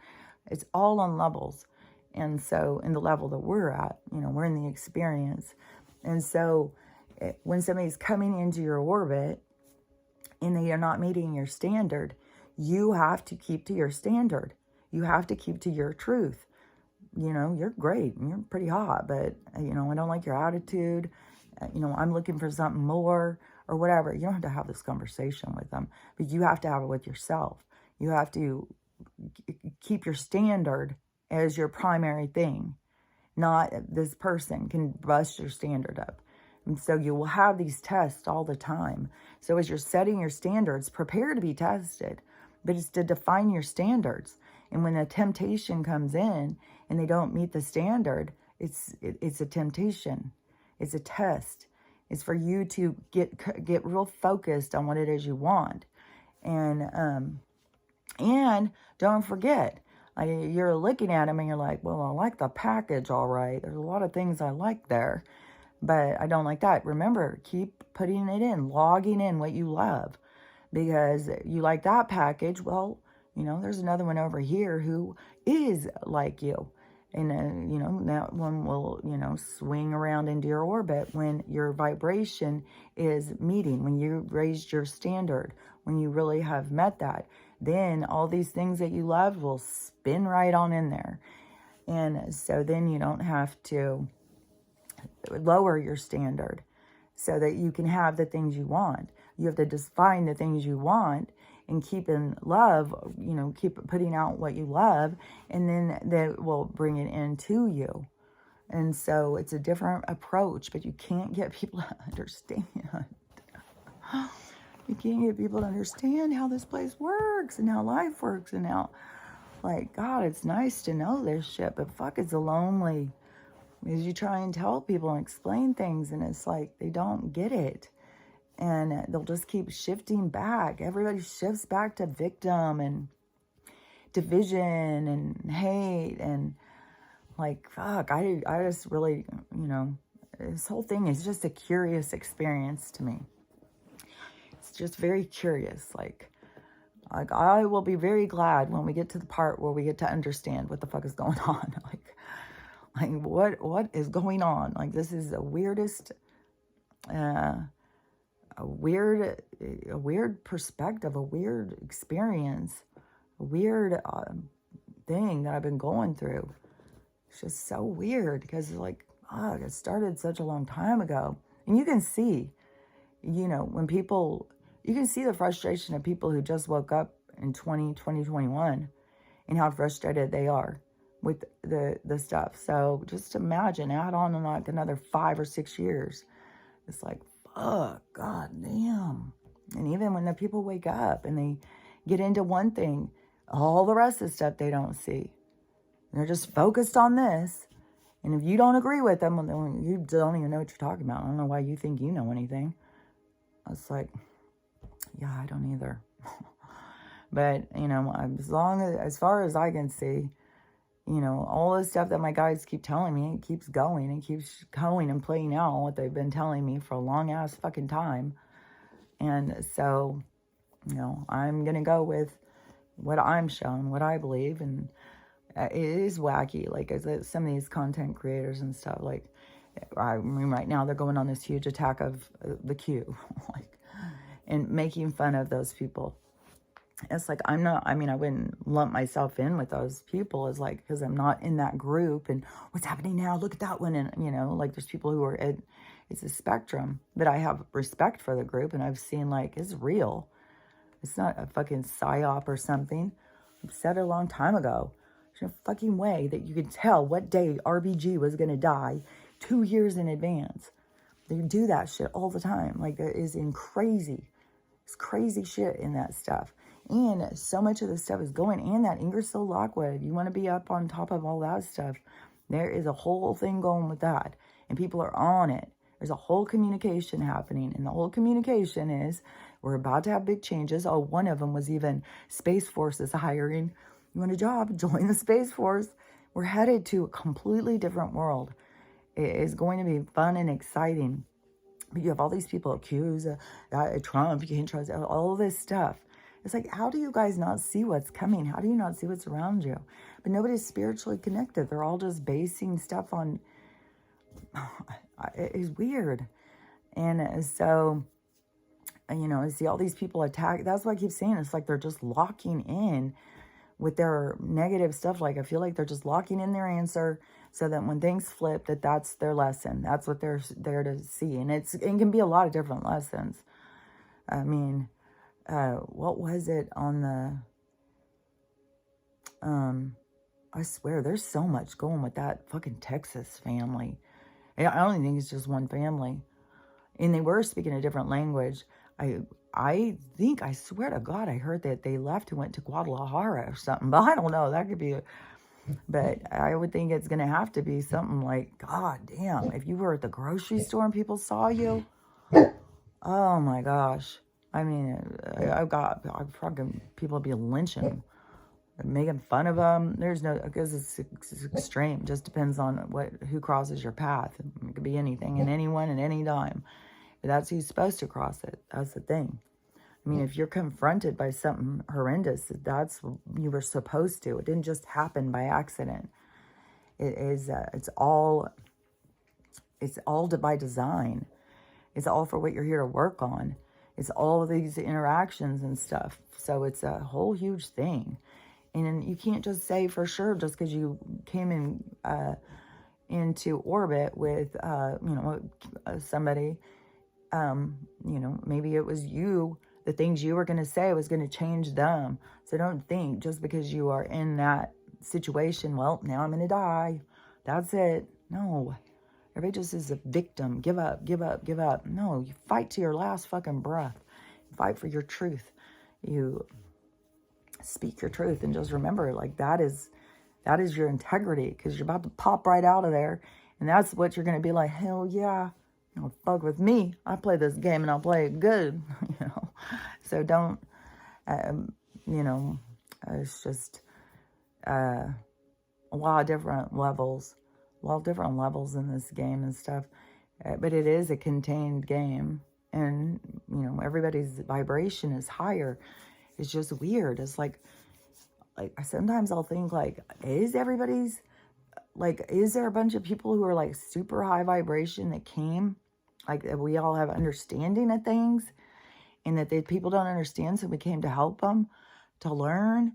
It's all on levels. And so in the level that we're at, you know, we're in the experience. And so when somebody's coming into your orbit and they are not meeting your standard, you have to keep to your standard. You have to keep to your truth. You know, you're great. You're pretty hot, but, you know, I don't like your attitude. You know, I'm looking for something more or whatever. You don't have to have this conversation with them, but you have to have it with yourself. You have to keep your standard as your primary thing. Not this person can bust your standard up. And so you will have these tests all the time. So as you're setting your standards, prepare to be tested. But it's to define your standards. And when a temptation comes in and they don't meet the standard, it's a temptation. It's a test. It's for you to get real focused on what it is you want. And don't forget, you're looking at them and you're like, well, I like the package, all right. There's a lot of things I like there, but I don't like that. Remember, keep putting it in, logging in what you love, because you like that package. Well, you know, there's another one over here who is like you. And, you know, that one will, you know, swing around into your orbit when your vibration is meeting, when you raised your standard, when you really have met that. Then all these things that you love will spin right on in there. And so then you don't have to lower your standard so that you can have the things you want. You have to define the things you want and keep in love, you know, keep putting out what you love, and then that will bring it into you. And so it's a different approach, but you can't get people to understand. You can't get people to understand how this place works and how life works and how, like, God, it's nice to know this shit, but fuck, it's lonely. Because you try and tell people and explain things, and it's like they don't get it. And they'll just keep shifting back. Everybody shifts back to victim and division and hate. And like, fuck, I just really, you know, this whole thing is just a curious experience to me. It's just very curious. Like I will be very glad when we get to the part where we get to understand what the fuck is going on. Like what is going on? Like, this is the weirdest, a weird perspective, a weird experience, a weird thing that I've been going through. It's just so weird because, like, it started such a long time ago. And you can see, you know, when people, you can see the frustration of people who just woke up in 2021 and how frustrated they are with the stuff. So just imagine, add on like another 5 or 6 years. It's like, fuck, god damn. And even when the people wake up and they get into one thing, all the rest of the stuff they don't see. They're just focused on this. And if you don't agree with them, then you don't even know what you're talking about. I don't know why you think you know anything. It's like, yeah, I don't either. But, you know, as far as I can see, you know, all the stuff that my guides keep telling me, it keeps going and keeps going and playing out what they've been telling me for a long ass fucking time. And so, you know, I'm going to go with what I'm shown, what I believe. And it is wacky. Like, as some of these content creators and stuff, like, I mean, right now they're going on this huge attack of the Q, like, and making fun of those people. It's like, I wouldn't lump myself in with those people, as like, because I'm not in that group. And what's happening now? Look at that one. And, you know, like, there's people who are it's a spectrum, but I have respect for the group, and I've seen, like, it's real. It's not a fucking psyop or something. I've said it a long time ago. There's no fucking way that you could tell what day RBG was going to die 2 years in advance. They do that shit all the time. Like, there is it's crazy shit in that stuff. And so much of the stuff is going in that Ingersoll Lockwood. You want to be up on top of all that stuff. There is a whole thing going with that. And people are on it. There's a whole communication happening. And the whole communication is, we're about to have big changes. Oh, one of them was even Space Force is hiring. You want a job? Join the Space Force. We're headed to a completely different world. It is going to be fun and exciting. But you have all these people accused, Trump, you can't trust, all this stuff. It's like, how do you guys not see what's coming? How do you not see what's around you? But nobody's spiritually connected. They're all just basing stuff on, it's weird. And so, you know, I see all these people attack. That's what I keep saying. It's like they're just locking in with their negative stuff. Like, I feel like they're just locking in their answer so that when things flip, that's their lesson. That's what they're there to see. And it can be a lot of different lessons. I mean, what was it on the, I swear there's so much going with that fucking Texas family. I don't think it's just one family. And they were speaking a different language. I think, I swear to God, I heard that they left and went to Guadalajara or something. But I don't know. That could be but I would think it's going to have to be something like, God damn, if you were at the grocery store and people saw you. Oh my gosh. I mean, I fucking, people would be lynching, making fun of them. There's no, because it's extreme. Just depends on who crosses your path. It could be anything and anyone at any time. But that's who's supposed to cross it. That's the thing. I mean, if you're confronted by something horrendous, that's you were supposed to. It didn't just happen by accident. It is. It's all by design. It's all for what you're here to work on. It's all of these interactions and stuff. So it's a whole huge thing. And you can't just say for sure just because you came in into orbit with somebody. Maybe it was you. The things you were going to say was going to change them. So don't think just because you are in that situation, well, now I'm going to die. That's it. No. Everybody just is a victim. Give up, give up, give up. No, you fight to your last fucking breath. Fight for your truth. You speak your truth and just remember, like, that is your integrity, because you're about to pop right out of there. And that's what you're going to be like, hell yeah. Don't fuck with me. I play this game and I'll play it good, So don't, it's just a lot of different levels in this game and stuff. But it is a contained game, and everybody's vibration is higher. It's just weird. It's like sometimes I'll think, like, is there a bunch of people who are like super high vibration that came, like, we all have understanding of things, and that people don't understand, so we came to help them to learn.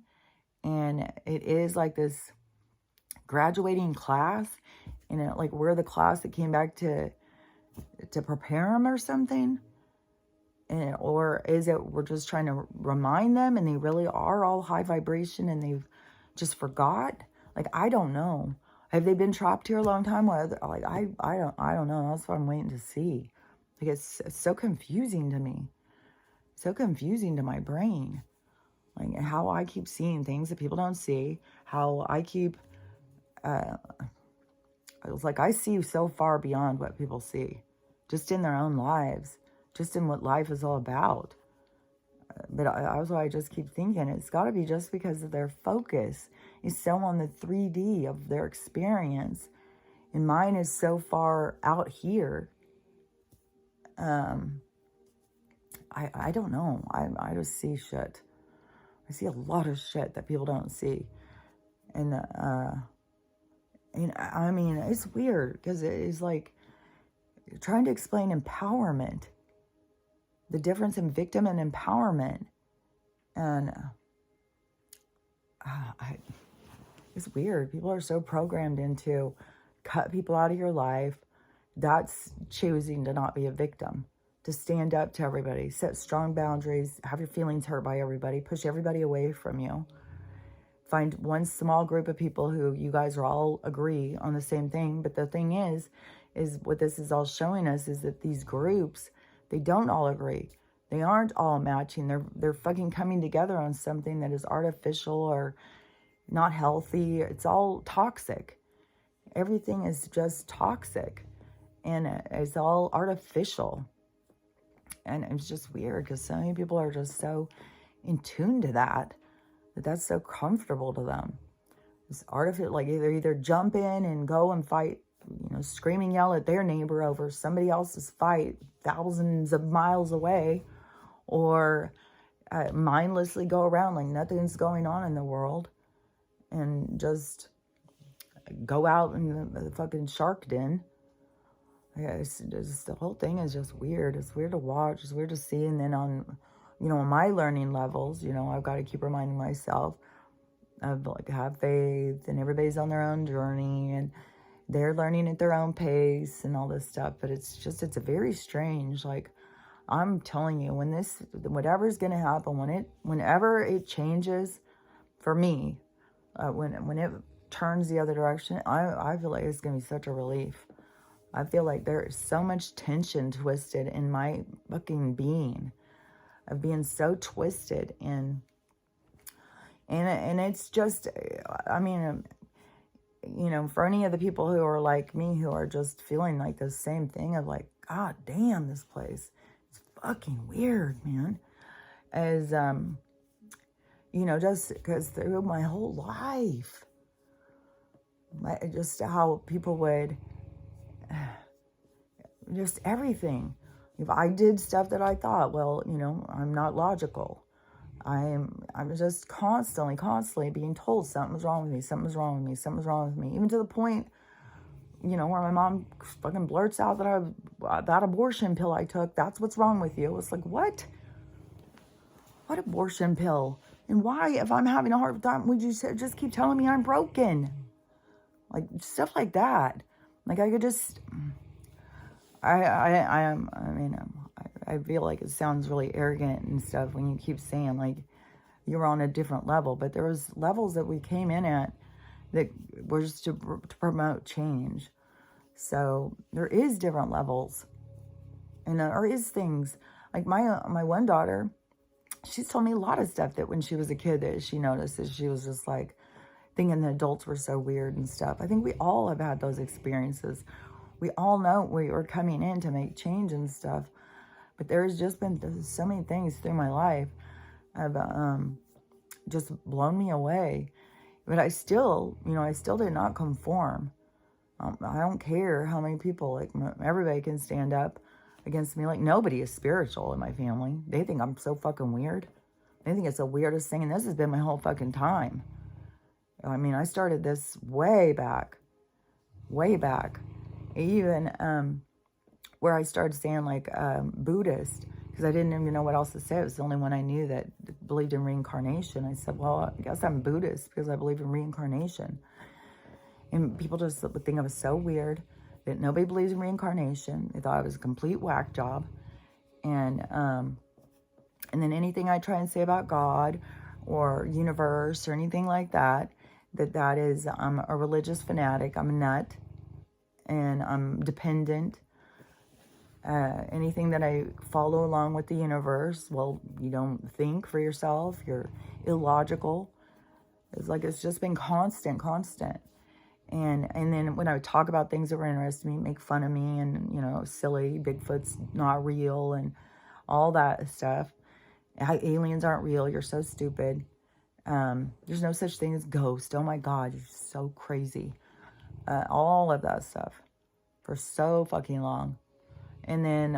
And it is like this graduating class, and like we're the class that came back to prepare them or something. Or is it we're just trying to remind them, and they really are all high vibration and they've just forgot? Like, I don't know. Have they been trapped here a long time? I don't know. That's what I'm waiting to see. Like, it's so confusing to me. So confusing to my brain. Like, how I keep seeing things that people don't see. How I keep, it's like I see so far beyond what people see. Just in their own lives. Just in what life is all about. But also I just keep thinking it's got to be just because of their focus is so on the 3D of their experience, and mine is so far out here. I don't know. I just see shit. I see a lot of shit that people don't see. And I mean, it's weird because it is like trying to explain empowerment, the difference in victim and empowerment. And it's weird. People are so programmed into cut people out of your life. That's choosing to not be a victim, to stand up to everybody, set strong boundaries, have your feelings hurt by everybody, push everybody away from you. Find one small group of people who you guys are all agree on the same thing. But the thing is what this is all showing us is that these groups, they don't all agree. They aren't all matching. They're fucking coming together on something that is artificial or not healthy. It's all toxic. Everything is just toxic. And it's all artificial. And it's just weird because so many people are just so in tune to that's so comfortable to them. It's artificial, like either jump in and go and fight, screaming, yell at their neighbor over somebody else's fight thousands of miles away, or mindlessly go around like nothing's going on in the world and just go out in the fucking shark den. Yeah, it's just, the whole thing is just weird. It's weird to watch. It's weird to see. And then on my learning levels, I've got to keep reminding myself of have faith, and everybody's on their own journey and they're learning at their own pace and all this stuff. But it's a very strange, I'm telling you, when whatever's going to happen, whenever it changes for me, when it turns the other direction, I feel like it's going to be such a relief. I feel like there is so much tension twisted in my fucking being, of being so twisted and it's just, I mean, for any of the people who are like me, who are just feeling like the same thing of like, God damn, this place is fucking weird, man. As, just because through my whole life, just how people would, just everything. If I did stuff that I thought, well, I'm not logical. I'm just constantly being told something's wrong with me, something's wrong with me, something's wrong with me. Even to the point, where my mom fucking blurts out that abortion pill I took, that's what's wrong with you. It's like, what? What abortion pill? And why, if I'm having a hard time, would you just keep telling me I'm broken? Like, stuff like that. Like, I could just... I feel like it sounds really arrogant and stuff when you keep saying like you're on a different level, but there was levels that we came in at that were just to promote change. So there is different levels, and there is things like my one daughter, she's told me a lot of stuff that when she was a kid that she noticed, that she was just like thinking the adults were so weird and stuff. I think we all have had those experiences. We all know we were coming in to make change and stuff. But there's just been so many things through my life have just blown me away. But I still did not conform. I don't care how many people, like everybody can stand up against me. Like nobody is spiritual in my family. They think I'm so fucking weird. They think it's the weirdest thing. And this has been my whole fucking time. I mean, I started this way back. Even where I started saying like Buddhist, because I didn't even know what else to say. It was the only one I knew that believed in reincarnation. I said, well, I guess I'm Buddhist because I believe in reincarnation. And people just would think I was so weird that nobody believes in reincarnation. They thought I was a complete whack job. And then anything I try and say about God or universe or anything like that, that is, I'm a religious fanatic. I'm a nut. And I'm dependent. Anything that I follow along with the universe, well, you don't think for yourself. You're illogical. It's like it's just been constant. And then when I would talk about things that were interesting me, make fun of me and, silly, Bigfoot's not real and all that stuff. Aliens aren't real. You're so stupid. There's no such thing as ghost. Oh my God, you're so crazy. All of that stuff for so fucking long. And then,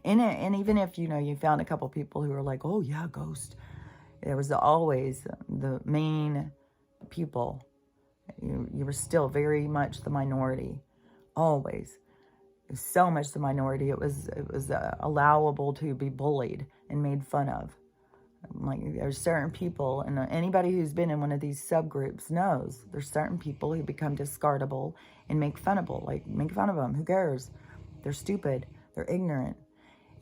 and even if, you found a couple people who were like, oh yeah, ghost. There was always the main people. You were still very much the minority. Always. So much the minority. It was allowable to be bullied and made fun of. Like, there's certain people, and anybody who's been in one of these subgroups knows there's certain people who become discardable and make fun of them. Who cares? They're stupid. They're ignorant.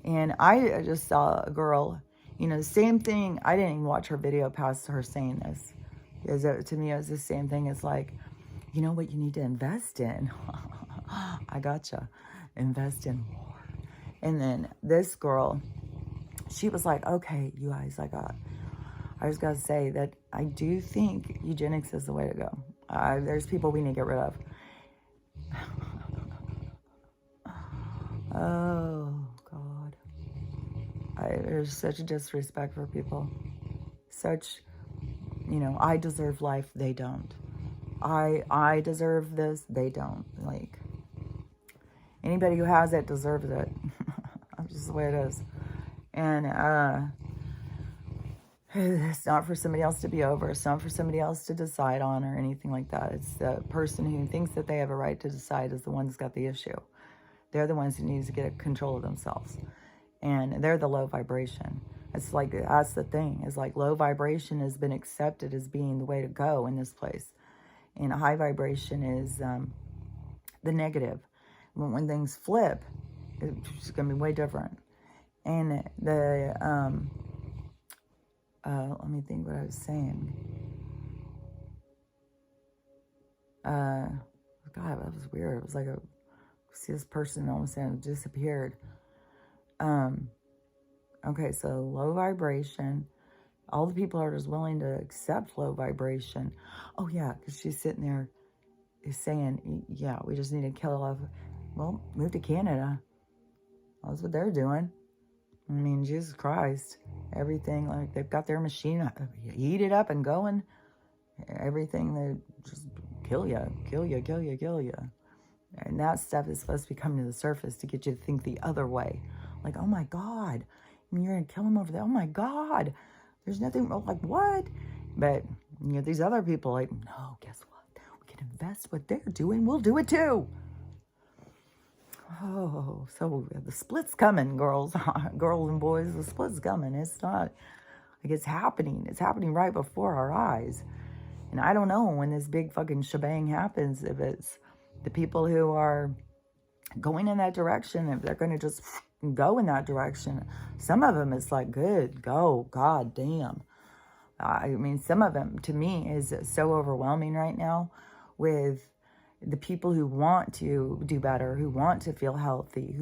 And I just saw a girl, the same thing. I didn't even watch her video past her saying this. Because to me, it was the same thing as like, you know what you need to invest in? I gotcha. Invest in more. And then this girl, she was like, okay, you guys, I just got to say that I do think eugenics is the way to go. There's people we need to get rid of. Oh, God. There's such a disrespect for people. Such, I deserve life, they don't. I deserve this, they don't. Like, anybody who has it deserves it. That's just the way it is. And it's not for somebody else to be over. It's not for somebody else to decide on or anything like that. It's the person who thinks that they have a right to decide is the one that's got the issue. They're the ones who need to get control of themselves. And they're the low vibration. It's like, that's the thing. It's like low vibration has been accepted as being the way to go in this place. And high vibration is the negative. When things flip, it's going to be way different. And let me think what I was saying. God, that was weird. It was like see this person all of a sudden disappeared. Okay, so low vibration. All the people are just willing to accept low vibration. Oh yeah, because she's sitting there is saying, yeah, we just need to kill off. Well, move to Canada. That's what they're doing. I mean, Jesus Christ. Everything, like, they've got their machine heated up and going. Everything, they just kill you. And that stuff is supposed to be coming to the surface to get you to think the other way. Like, oh my God, you're going to kill him over there. Oh my God, there's nothing wrong. Like, what? But, these other people, like, no, guess what? We can invest what they're doing. We'll do it too. Oh, so the split's coming, girls. Girls and boys, the split's coming. It's not, like, it's happening. It's happening right before our eyes. And I don't know when this big fucking shebang happens, if it's the people who are going in that direction, if they're going to just go in that direction. Some of them, it's like, good, go, God damn. I mean, some of them, to me, is so overwhelming right now with the people who want to do better, who want to feel healthy,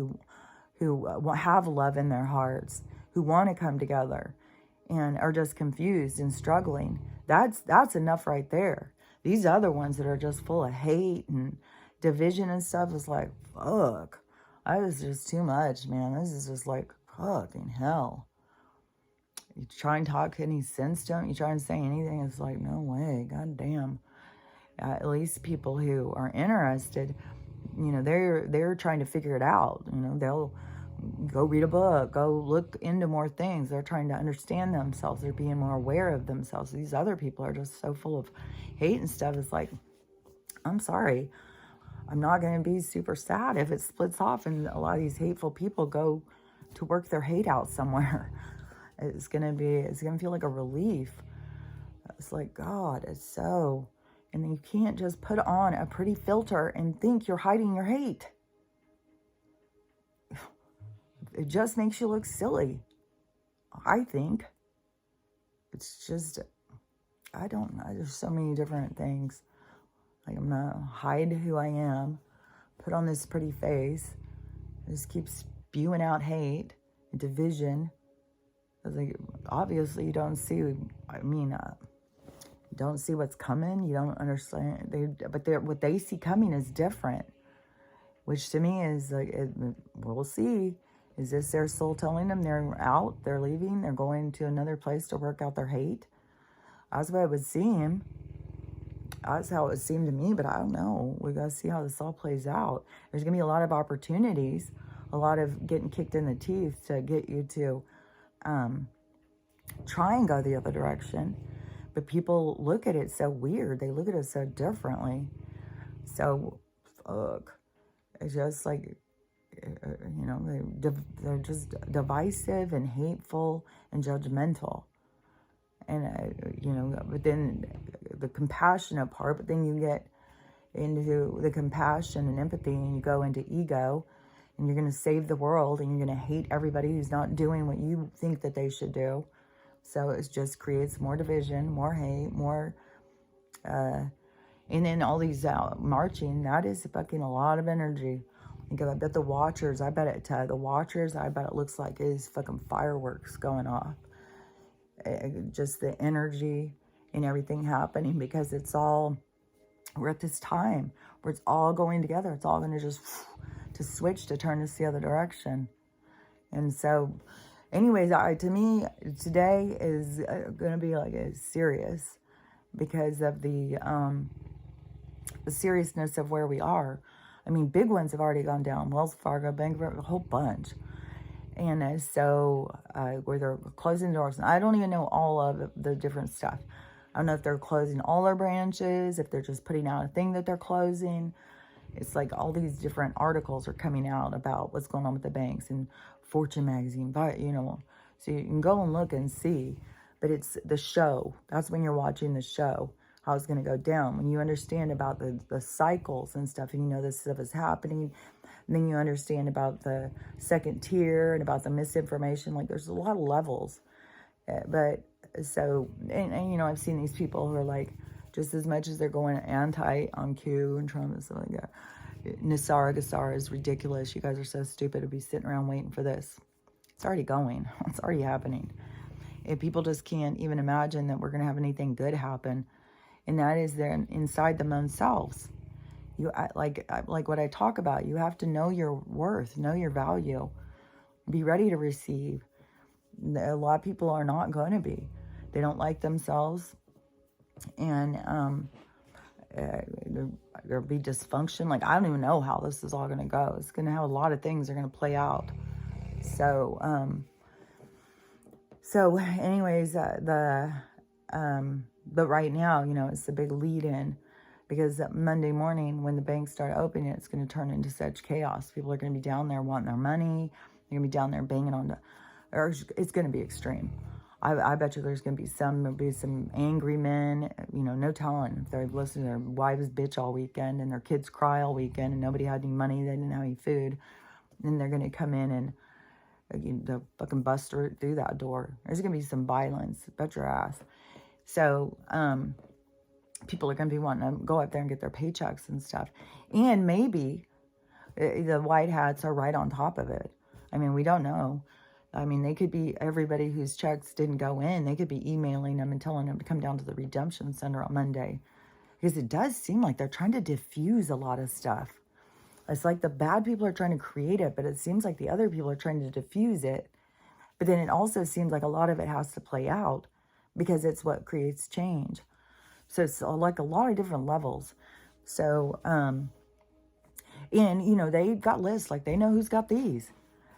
who have love in their hearts, who want to come together and are just confused and struggling. That's enough right there. These other ones that are just full of hate and division and stuff is like, fuck. That is just too much, man. This is just like fucking hell. You try and talk any sense to them, you try and say anything, it's like, no way, god damn. At least people who are interested, they're trying to figure it out. They'll go read a book, go look into more things. They're trying to understand themselves. They're being more aware of themselves. These other people are just so full of hate and stuff. It's like, I'm sorry. I'm not going to be super sad if it splits off and a lot of these hateful people go to work their hate out somewhere. It's going to feel like a relief. It's like, God, it's so... And then you can't just put on a pretty filter and think you're hiding your hate. It just makes you look silly, I think. It's just, I don't know. There's so many different things. Like, I'm not hide who I am, put on this pretty face, just keep spewing out hate and division. It's like, obviously you don't see, don't see what's coming. You don't understand. What they see coming is different, which to me is like, we'll see. Is this their soul telling them they're out, they're leaving, they're going to another place to work out their hate? That's what it would seem. That's how it would seem to me, but I don't know. We got to see how this all plays out. There's going to be a lot of opportunities, a lot of getting kicked in the teeth to get you to try and go the other direction. But people look at it so weird. They look at it so differently. So, fuck. It's just like, they're just divisive and hateful and judgmental. And, but then the compassionate part, but then you get into the compassion and empathy and you go into ego and you're going to save the world and you're going to hate everybody who's not doing what you think that they should do. So it just creates more division, more hate, more, and then all these marching, that is fucking a lot of energy. Because I bet the Watchers, I bet it looks like it is fucking fireworks going off. Just the energy and everything happening because we're at this time where it's all going together. It's all going to just to switch to turn this the other direction. And so anyways, to me, today is going to be like serious because of the seriousness of where we are. I mean, big ones have already gone down. Wells Fargo, Bank of America, a whole bunch. And so where they're closing doors. And I don't even know all of the different stuff. I don't know if they're closing all their branches, if they're just putting out a thing that they're closing. It's like all these different articles are coming out about what's going on with the banks and Fortune magazine, but so you can go and look and see. But it's the show. That's when you're watching the show, how it's going to go down. When you understand about the cycles and stuff, and this stuff is happening, and then you understand about the second tier and about the misinformation. Like there's a lot of levels. But so, and I've seen these people who are like, just as much as they're going anti on Q and Trump and stuff like that. Nisara Gasara is ridiculous. You guys are so stupid to be sitting around waiting for this. It's already going. It's already happening. If people just can't even imagine that we're going to have anything good happen, and that is they're inside themselves. You like what I talk about. You have to know your worth, know your value, be ready to receive. A lot of people are not going to be. They don't like themselves, and there'll be dysfunction. Like I don't even know how this is all going to go. It's going to have a lot of things are going to play out. So anyways, but right now, it's the big lead in. Because Monday morning, when the banks start opening, it's going to turn into such chaos. People are going to be down there wanting their money. They're going to be down there banging on or it's going to be extreme. I bet you there's going to be some angry men, no telling if they're listening to their wives bitch all weekend and their kids cry all weekend and nobody had any money, they didn't have any food. Then they're going to come in and they'll fucking bust through that door. There's going to be some violence, bet your ass. So, people are going to be wanting to go up there and get their paychecks and stuff. And maybe the white hats are right on top of it. I mean, we don't know. I mean, they could be everybody whose checks didn't go in. They could be emailing them and telling them to come down to the redemption center on Monday. Because it does seem like they're trying to diffuse a lot of stuff. It's like the bad people are trying to create it, but it seems like the other people are trying to diffuse it. But then it also seems like a lot of it has to play out because it's what creates change. So it's like a lot of different levels. So, and, they got lists, like they know who's got these.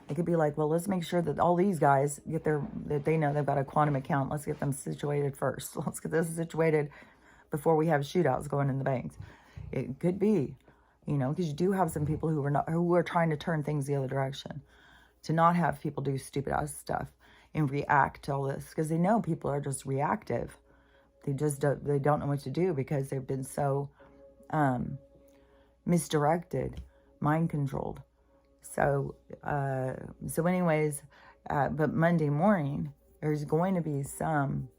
It could be like, well, let's make sure that all these guys that they know they've got a quantum account. Let's get them situated first. Let's get this situated before we have shootouts going in the banks. It could be, because you do have some people who are trying to turn things the other direction, to not have people do stupid ass stuff and react to all this, because they know people are just reactive. They don't know what to do because they've been so misdirected, mind controlled. So anyways, but Monday morning, there's going to be some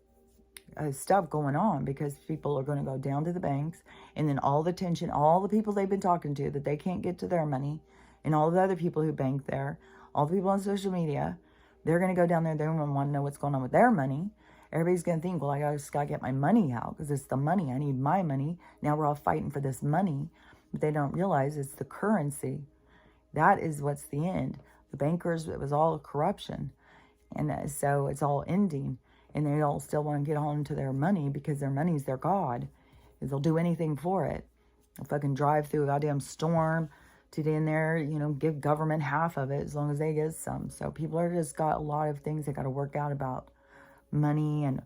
stuff going on because people are going to go down to the banks, and then all the tension, all the people they've been talking to that they can't get to their money, and all the other people who bank there, all the people on social media, they're going to go down there. They're going to want to know what's going on with their money. Everybody's going to think, well, I just got to get my money out because it's the money. I need my money. Now we're all fighting for this money. But they don't realize it's the currency. That is what's the end. The bankers, it was all corruption. And so it's all ending. And they all still want to get on to their money because their money's their God. They'll do anything for it. They'll fucking drive through a goddamn storm to get in there, you know, give government half of it as long as they get some. So people are just got a lot of things they got to work out about money and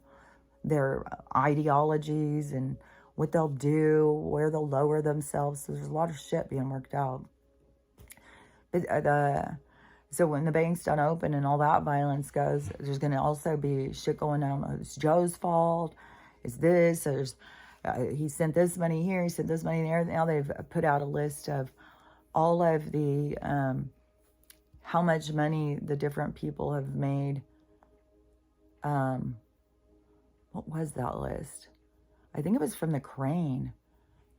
their ideologies and what they'll do, where they'll lower themselves. So there's a lot of shit being worked out. But so when the banks don't open and all that violence goes, there's going to also be shit going on. It's Joe's fault. It's this. There's he sent this money here. He sent this money there. Now they've put out a list of all of the how much money the different people have made. What was that list? I think it was from the Crane.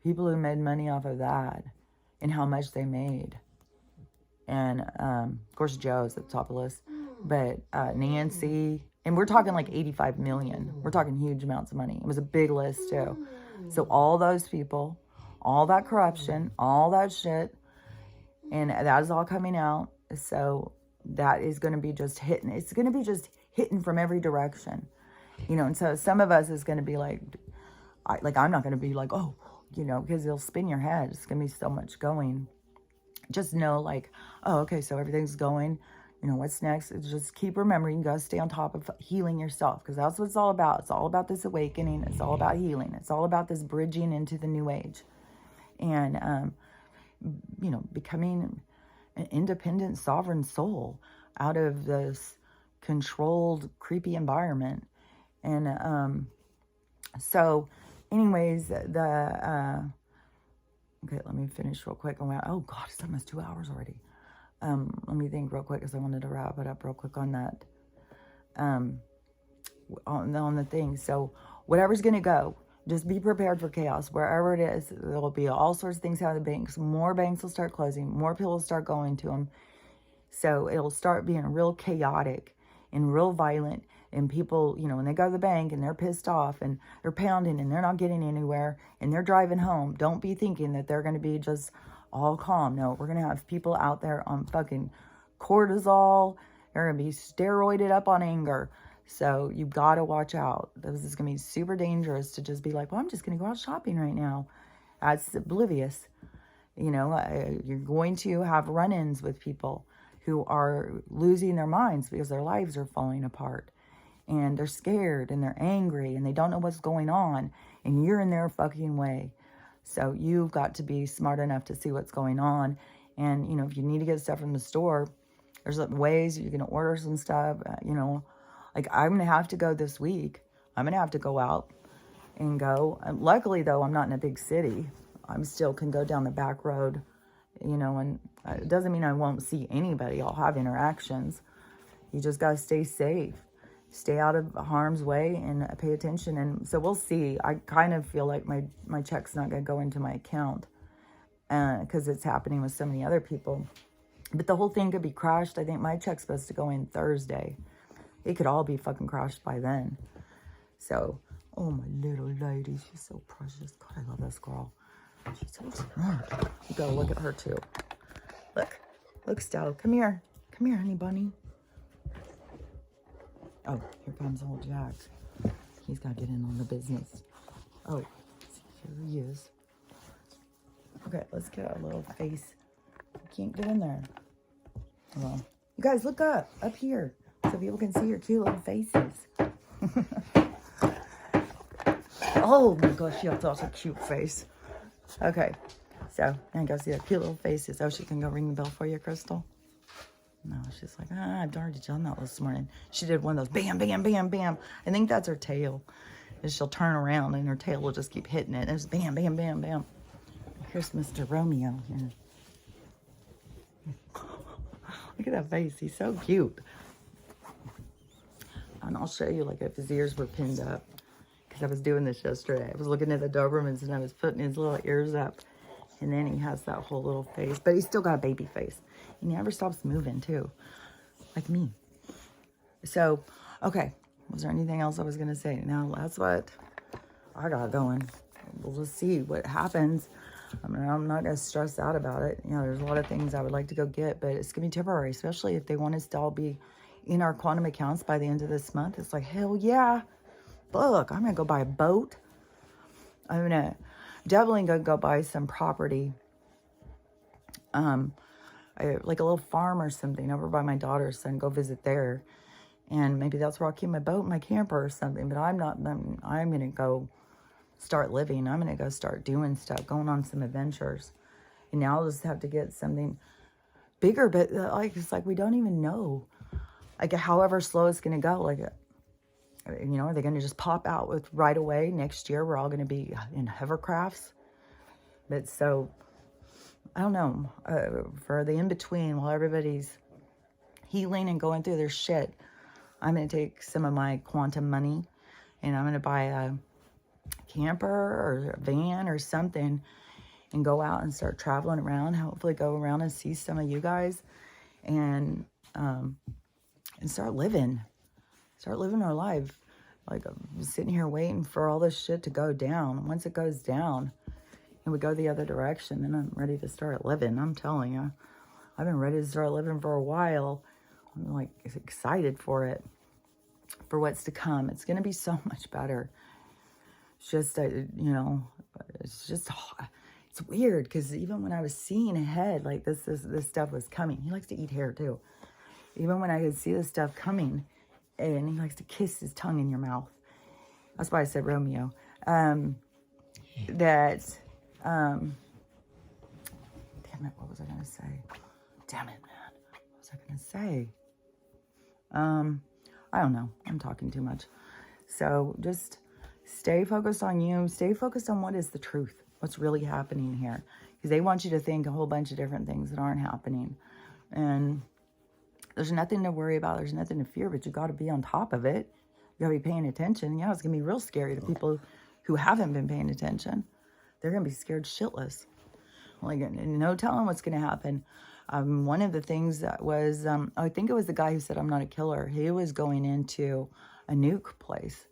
People who made money off of that and how much they made. And, of course, Joe's at the top of the list. But Nancy, and we're talking like 85 million. We're talking huge amounts of money. It was a big list, too. So all those people, all that corruption, all that shit, and that is all coming out. So that is going to be just hitting. It's going to be just hitting from every direction. You know, and so some of us is going to be like I'm not going to be like, oh, you know, because it'll spin your head. It's going to be so much going. Just know, like, oh, okay, so everything's going. You know, what's next? It's just keep remembering you got to stay on top of healing yourself, because that's what it's all about. It's all about this awakening. It's all about healing. It's all about this bridging into the new age. And, you know, becoming an independent, sovereign soul out of this controlled, creepy environment. And so, anyways, okay, let me finish real quick. Oh, God, it's almost 2 hours already. Let me think real quick because I wanted to wrap it up real quick on that. On the thing. So, whatever's going to go, just be prepared for chaos. Wherever it is, there will be all sorts of things out of the banks. More banks will start closing. More people will start going to them. So, it'll start being real chaotic and real violent. And people, you know, when they go to the bank and they're pissed off and they're pounding and they're not getting anywhere and they're driving home, don't be thinking that they're going to be just all calm. No, we're going to have people out there on fucking cortisol. They're going to be steroided up on anger. So you got to watch out. This is going to be super dangerous to just be like, well, I'm just going to go out shopping right now. That's oblivious. You know, you're going to have run-ins with people who are losing their minds because their lives are falling apart. And they're scared and they're angry and they don't know what's going on. And you're in their fucking way. So you've got to be smart enough to see what's going on. And, you know, if you need to get stuff from the store, there's ways you can order some stuff. You know, like I'm going to have to go this week. I'm going to have to go out and go. Luckily, though, I'm not in a big city. I still can go down the back road, you know, and it doesn't mean I won't see anybody. I'll have interactions. You just got to stay safe. Stay out of harm's way and pay attention. And so we'll see. I kind of feel like my check's not going to go into my account because it's happening with so many other people. But the whole thing could be crashed. I think my check's supposed to go in Thursday. It could all be fucking crashed by then. So, oh, my little lady. She's so precious. God, I love this girl. She's so smart. You gotta look at her, too. Look, Stella. Come here. Come here, honey bunny. Oh, here comes old Jack. He's got to get in on the business. Oh, here he is. Okay, let's get a little face. You can't get in there. Well, you guys look up here, so people can see your cute little faces. Oh my gosh, you have such a cute face. Okay, so now you guys see their cute little faces. Oh, she can go ring the bell for you, Crystal. No, she's like, I've already done that this morning. She did one of those bam, bam, bam, bam. I think that's her tail. And she'll turn around and her tail will just keep hitting it. And it's bam, bam, bam, bam. Here's Mr. Romeo here. Look at that face. He's so cute. And I'll show you, like, if his ears were pinned up. Because I was doing this yesterday. I was looking at the Dobermans and I was putting his little ears up. And then he has that whole little face. But he's still got a baby face. He never stops moving, too. Like me. So, okay. Was there anything else I was going to say? Now, that's what I got going. We'll just see what happens. I mean, I'm not going to stress out about it. You know, there's a lot of things I would like to go get, but it's going to be temporary, especially if they want us to all be in our quantum accounts by the end of this month. It's like, hell yeah. Look, I'm going to go buy a boat. I'm going to definitely go buy some property. Like a little farm or something over by my daughter's son, go visit there. And maybe that's where I'll keep my boat and my camper or something. But I'm going to go start living. I'm going to go start doing stuff, going on some adventures. And now I'll just have to get something bigger. But like, it's like we don't even know. Like, however slow it's going to go. Like, you know, are they going to just pop out with right away next year? We're all going to be in hovercrafts. But so, I don't know. For the in-between, while everybody's healing and going through their shit, I'm going to take some of my quantum money and I'm going to buy a camper or a van or something and go out and start traveling around. Hopefully go around and see some of you guys and start living our life. Like, I'm sitting here waiting for all this shit to go down. Once it goes down and we go the other direction, then I'm ready to start living. I'm telling you, I've been ready to start living for a while. I'm like excited for it, for what's to come. It's going to be so much better. It's just, you know, it's weird because even when I was seeing ahead, like this stuff was coming. He likes to eat hair too. Even when I could see this stuff coming, and he likes to kiss his tongue in your mouth. That's why I said Romeo. Damn it, what was I going to say? Damn it, man. What was I going to say? I don't know. I'm talking too much. So just stay focused on you. Stay focused on what is the truth. What's really happening here. Because they want you to think a whole bunch of different things that aren't happening. And there's nothing to worry about. There's nothing to fear. But you got to be on top of it. You got to be paying attention. Yeah, it's going to be real scary to people who haven't been paying attention. They're going to be scared shitless. Like, no telling what's going to happen. One of the things that was, I think it was the guy who said, I'm not a killer. He was going into a nuke place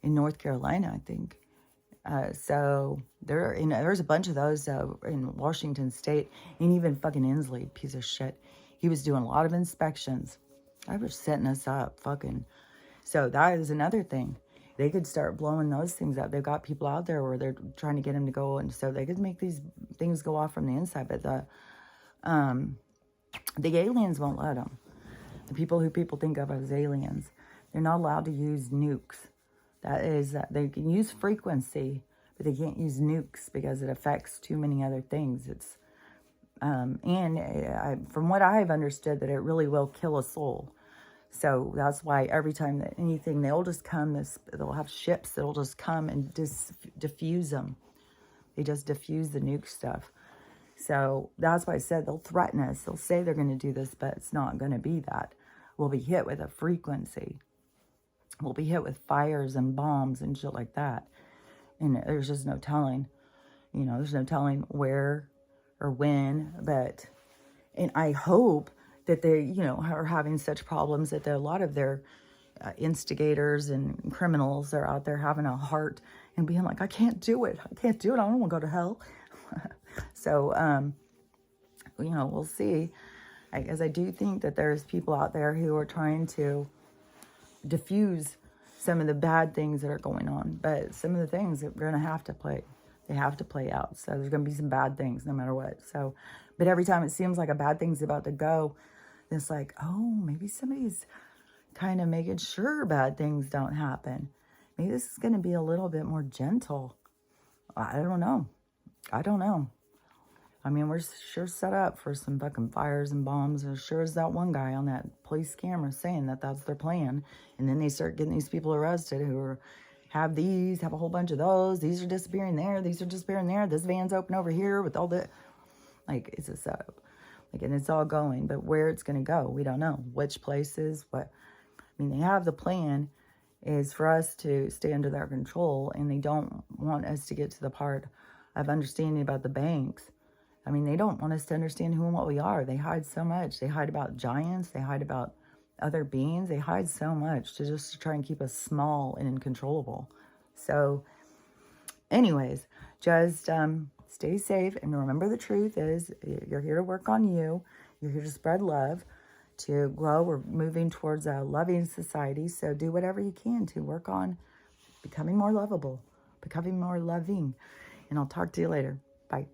in North Carolina, I think. So there's a bunch of those in Washington State, and even fucking Inslee, piece of shit. He was doing a lot of inspections. I was setting us up, fucking. So that is another thing. They could start blowing those things up. They've got people out there where they're trying to get them to go, and so they could make these things go off from the inside. But the aliens won't let them. The people who people think of as aliens, they're not allowed to use nukes. That is, they can use frequency, but they can't use nukes because it affects too many other things. It's from what I've understood, that it really will kill a soul. So that's why every time that anything, they'll just come, they'll have ships that'll just come and diffuse them. They just diffuse the nuke stuff. So that's why I said they'll threaten us. They'll say they're going to do this, but it's not going to be that. We'll be hit with a frequency. We'll be hit with fires and bombs and shit like that. And there's just no telling. You know, there's no telling where or when. And I hope that they, you know, are having such problems that a lot of their instigators and criminals are out there having a heart and being like, I can't do it. I can't do it. I don't want to go to hell. So, you know, we'll see. Because I do think that there's people out there who are trying to diffuse some of the bad things that are going on. But some of the things that we're going to have to play. They have to play out. So there's going to be some bad things no matter what. So, but every time it seems like a bad thing's about to go, it's like, oh, maybe somebody's kind of making sure bad things don't happen. Maybe this is going to be a little bit more gentle. I don't know. I mean, we're sure set up for some fucking fires and bombs. As sure as that one guy on that police camera saying that that's their plan. And then they start getting these people arrested who have a whole bunch of those. These are disappearing there. These are disappearing there. This van's open over here with all the, like, it's a setup. Like, and it's all going, but where it's going to go, we don't know. Which places, what. I mean, they have the plan is for us to stay under their control, and they don't want us to get to the part of understanding about the banks. I mean, they don't want us to understand who and what we are. They hide so much. They hide about giants. They hide about other beings. They hide so much to try and keep us small and uncontrollable. So, anyways, just Stay safe. And remember, the truth is you're here to work on you. You're here to spread love, to grow. We're moving towards a loving society. So do whatever you can to work on becoming more lovable, becoming more loving. And I'll talk to you later. Bye.